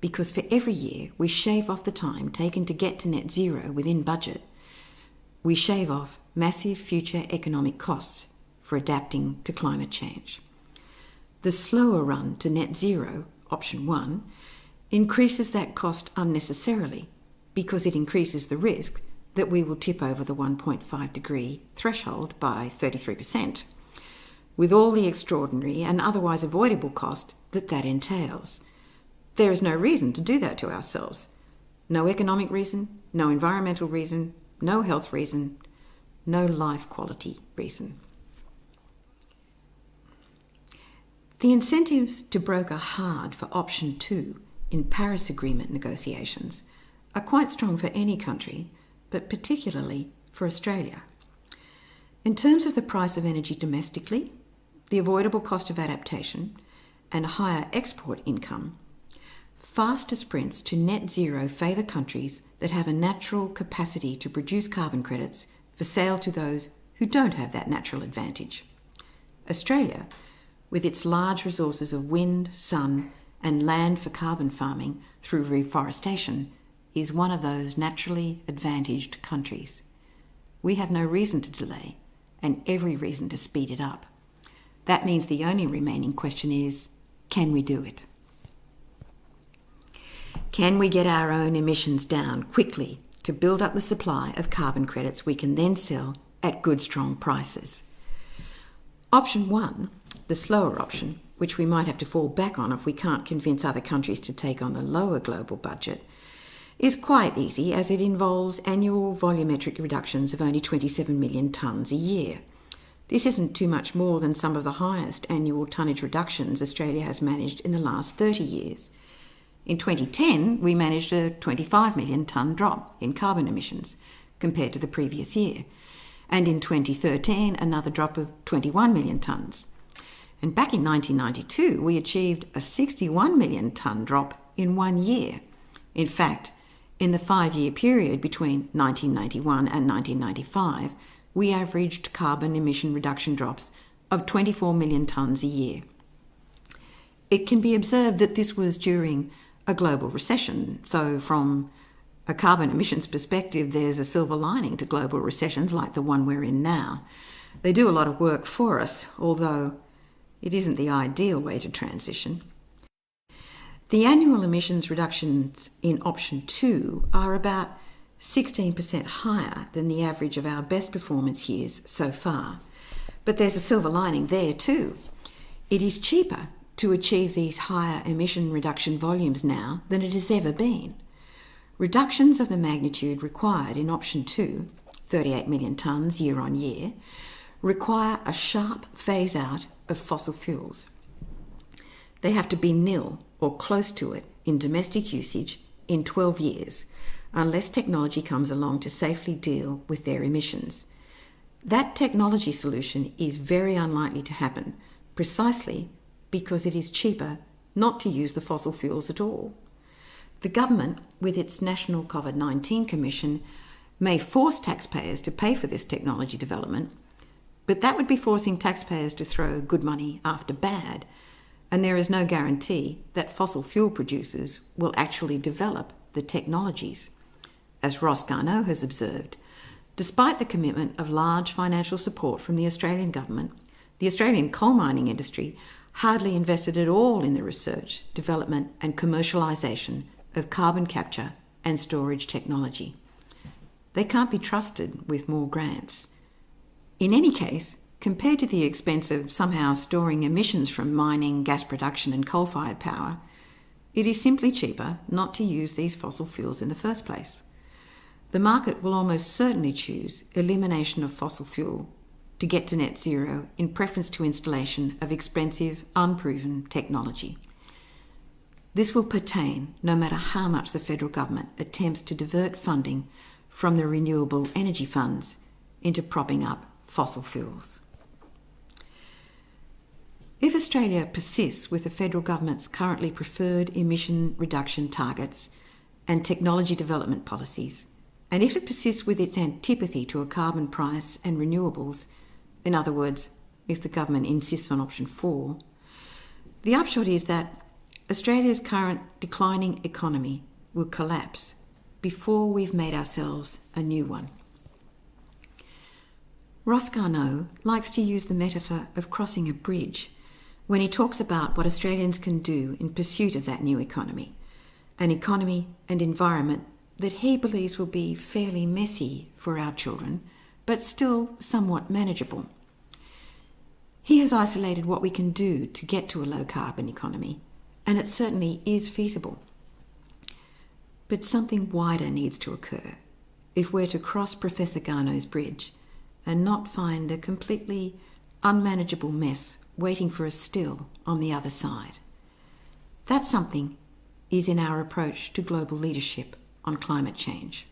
because for every year we shave off the time taken to get to net zero within budget, we shave off massive future economic costs for adapting to climate change. The slower run to net zero, option 1, increases that cost unnecessarily because it increases the risk that we will tip over the 1.5 degree threshold by 33%, with all the extraordinary and otherwise avoidable cost that entails. There is no reason to do that to ourselves. No economic reason, no environmental reason, no health reason, no life quality reason. The incentives to broker hard for option 2 in Paris Agreement negotiations are quite strong for any country, but particularly for Australia. In terms of the price of energy domestically, the avoidable cost of adaptation, and higher export income, faster sprints to net zero favour countries that have a natural capacity to produce carbon credits for sale to those who don't have that natural advantage. Australia, with its large resources of wind, sun, and land for carbon farming through reforestation, is one of those naturally advantaged countries. We have no reason to delay, and every reason to speed it up. That means the only remaining question is, can we do it? Can we get our own emissions down quickly to build up the supply of carbon credits we can then sell at good, strong prices? Option 1, the slower option, which we might have to fall back on if we can't convince other countries to take on the lower global budget, is quite easy as it involves annual volumetric reductions of only 27 million tonnes a year. This isn't too much more than some of the highest annual tonnage reductions Australia has managed in the last 30 years. In 2010, we managed a 25 million tonne drop in carbon emissions compared to the previous year, and in 2013, another drop of 21 million tonnes. And back in 1992, we achieved a 61 million tonne drop in 1 year. In fact, in the 5-year period between 1991 and 1995, we averaged carbon emission reduction drops of 24 million tonnes a year. It can be observed that this was during a global recession, so from a carbon emissions perspective, there's a silver lining to global recessions like the one we're in now. They do a lot of work for us, although it isn't the ideal way to transition. The annual emissions reductions in option 2 are about 16% higher than the average of our best performance years so far, But there's a silver lining there too. It is cheaper to achieve these higher emission reduction volumes now than it has ever been. Reductions of the magnitude required in option 2, 38 million tonnes year on year, require a sharp phase out of fossil fuels. They have to be nil or close to it in domestic usage in 12 years, unless technology comes along to safely deal with their emissions. That technology solution is very unlikely to happen, precisely because it is cheaper not to use the fossil fuels at all. The government, with its National COVID-19 Commission, may force taxpayers to pay for this technology development, but that would be forcing taxpayers to throw good money after bad, and there is no guarantee that fossil fuel producers will actually develop the technologies. As Ross Garnaut has observed, despite the commitment of large financial support from the Australian government, the Australian coal mining industry hardly invested at all in the research, development and commercialisation of carbon capture and storage technology. They can't be trusted with more grants. In any case, compared to the expense of somehow storing emissions from mining, gas production and coal-fired power, it is simply cheaper not to use these fossil fuels in the first place. The market will almost certainly choose elimination of fossil fuel to get to net zero in preference to installation of expensive, unproven technology. This will pertain no matter how much the federal government attempts to divert funding from the renewable energy funds into propping up fossil fuels. If Australia persists with the federal government's currently preferred emission reduction targets and technology development policies, and if it persists with its antipathy to a carbon price and renewables, in other words, if the government insists on option 4, the upshot is that Australia's current declining economy will collapse before we've made ourselves a new one. Ross Garnaut likes to use the metaphor of crossing a bridge when he talks about what Australians can do in pursuit of that new economy, an economy and environment that he believes will be fairly messy for our children, but still somewhat manageable. He has isolated what we can do to get to a low-carbon economy, and it certainly is feasible. But something wider needs to occur if we're to cross Professor Garnaut's bridge and not find a completely unmanageable mess waiting for us still on the other side. That something is in our approach to global leadership on climate change.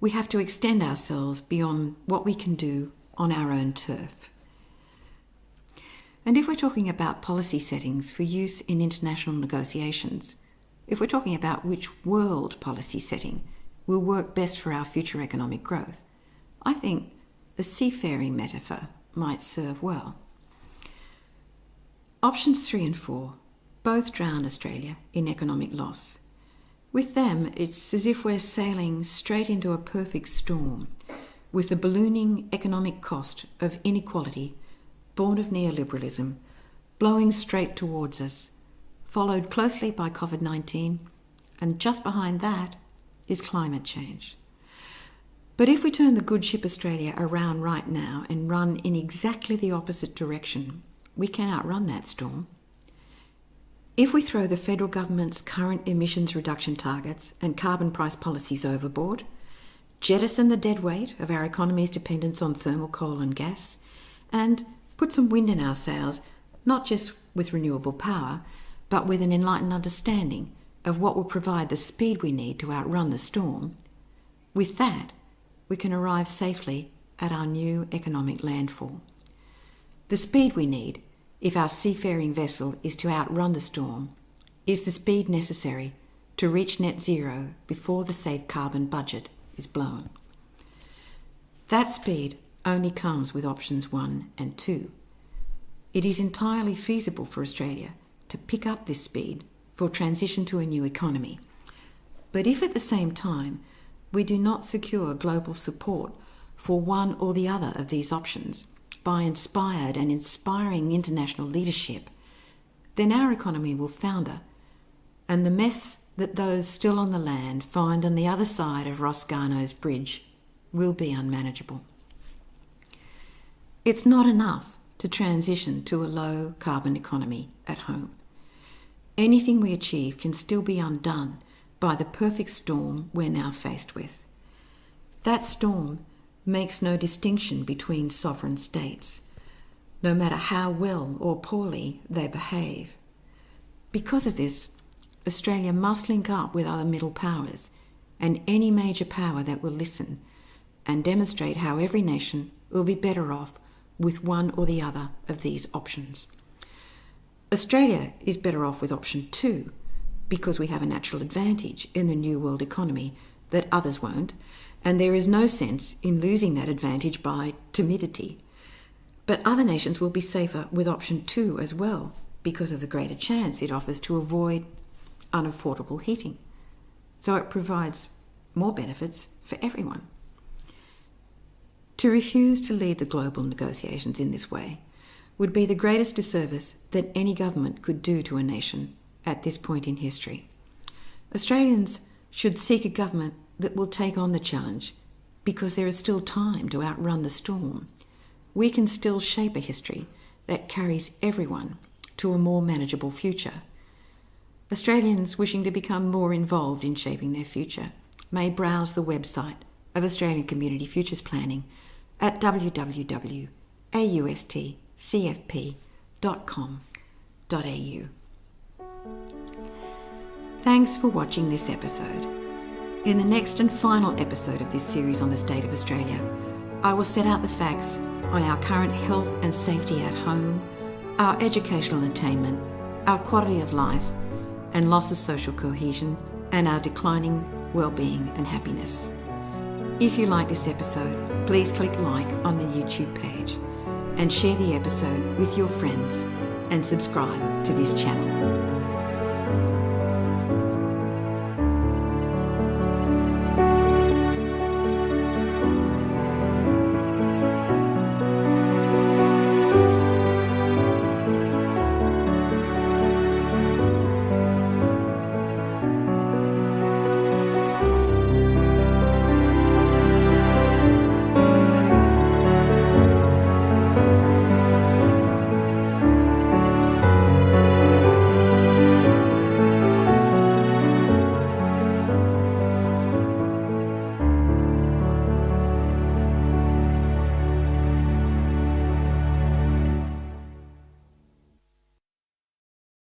We have to extend ourselves beyond what we can do on our own turf. And if we're talking about policy settings for use in international negotiations, if we're talking about which world policy setting will work best for our future economic growth, I think the seafaring metaphor might serve well. Options 3 and 4 both drown Australia in economic loss. With them, it's as if we're sailing straight into a perfect storm, with the ballooning economic cost of inequality, born of neoliberalism, blowing straight towards us, followed closely by COVID-19, and just behind that is climate change. But if we turn the good ship Australia around right now and run in exactly the opposite direction, we can outrun that storm. If we throw the federal government's current emissions reduction targets and carbon price policies overboard, jettison the dead weight of our economy's dependence on thermal coal and gas, and put some wind in our sails, not just with renewable power, but with an enlightened understanding of what will provide the speed we need to outrun the storm, with that, we can arrive safely at our new economic landfall. The speed we need, if our seafaring vessel is to outrun the storm, is the speed necessary to reach net zero before the safe carbon budget is blown. That speed only comes with options 1 and 2. It is entirely feasible for Australia to pick up this speed for transition to a new economy. But if at the same time we do not secure global support for one or the other of these options by inspired and inspiring international leadership, then our economy will founder, and the mess that those still on the land find on the other side of Ross Garnaut's bridge will be unmanageable. It's not enough to transition to a low carbon economy at home. Anything we achieve can still be undone by the perfect storm we're now faced with. That storm makes no distinction between sovereign states, no matter how well or poorly they behave. Because of this, Australia must link up with other middle powers and any major power that will listen and demonstrate how every nation will be better off with one or the other of these options. Australia is better off with option 2 because we have a natural advantage in the new world economy that others won't, and there is no sense in losing that advantage by timidity. But other nations will be safer with option 2 as well because of the greater chance it offers to avoid unaffordable heating. So it provides more benefits for everyone. To refuse to lead the global negotiations in this way would be the greatest disservice that any government could do to a nation at this point in history. Australians should seek a government that will take on the challenge because there is still time to outrun the storm. We can still shape a history that carries everyone to a more manageable future. Australians wishing to become more involved in shaping their future may browse the website of Australian Community Futures Planning at www.austcfp.com.au. Thanks for watching this episode. In the next and final episode of this series on the state of Australia, I will set out the facts on our current health and safety at home, our educational attainment, our quality of life and loss of social cohesion, and our declining well-being and happiness. If you like this episode, please click like on the YouTube page and share the episode with your friends and subscribe to this channel.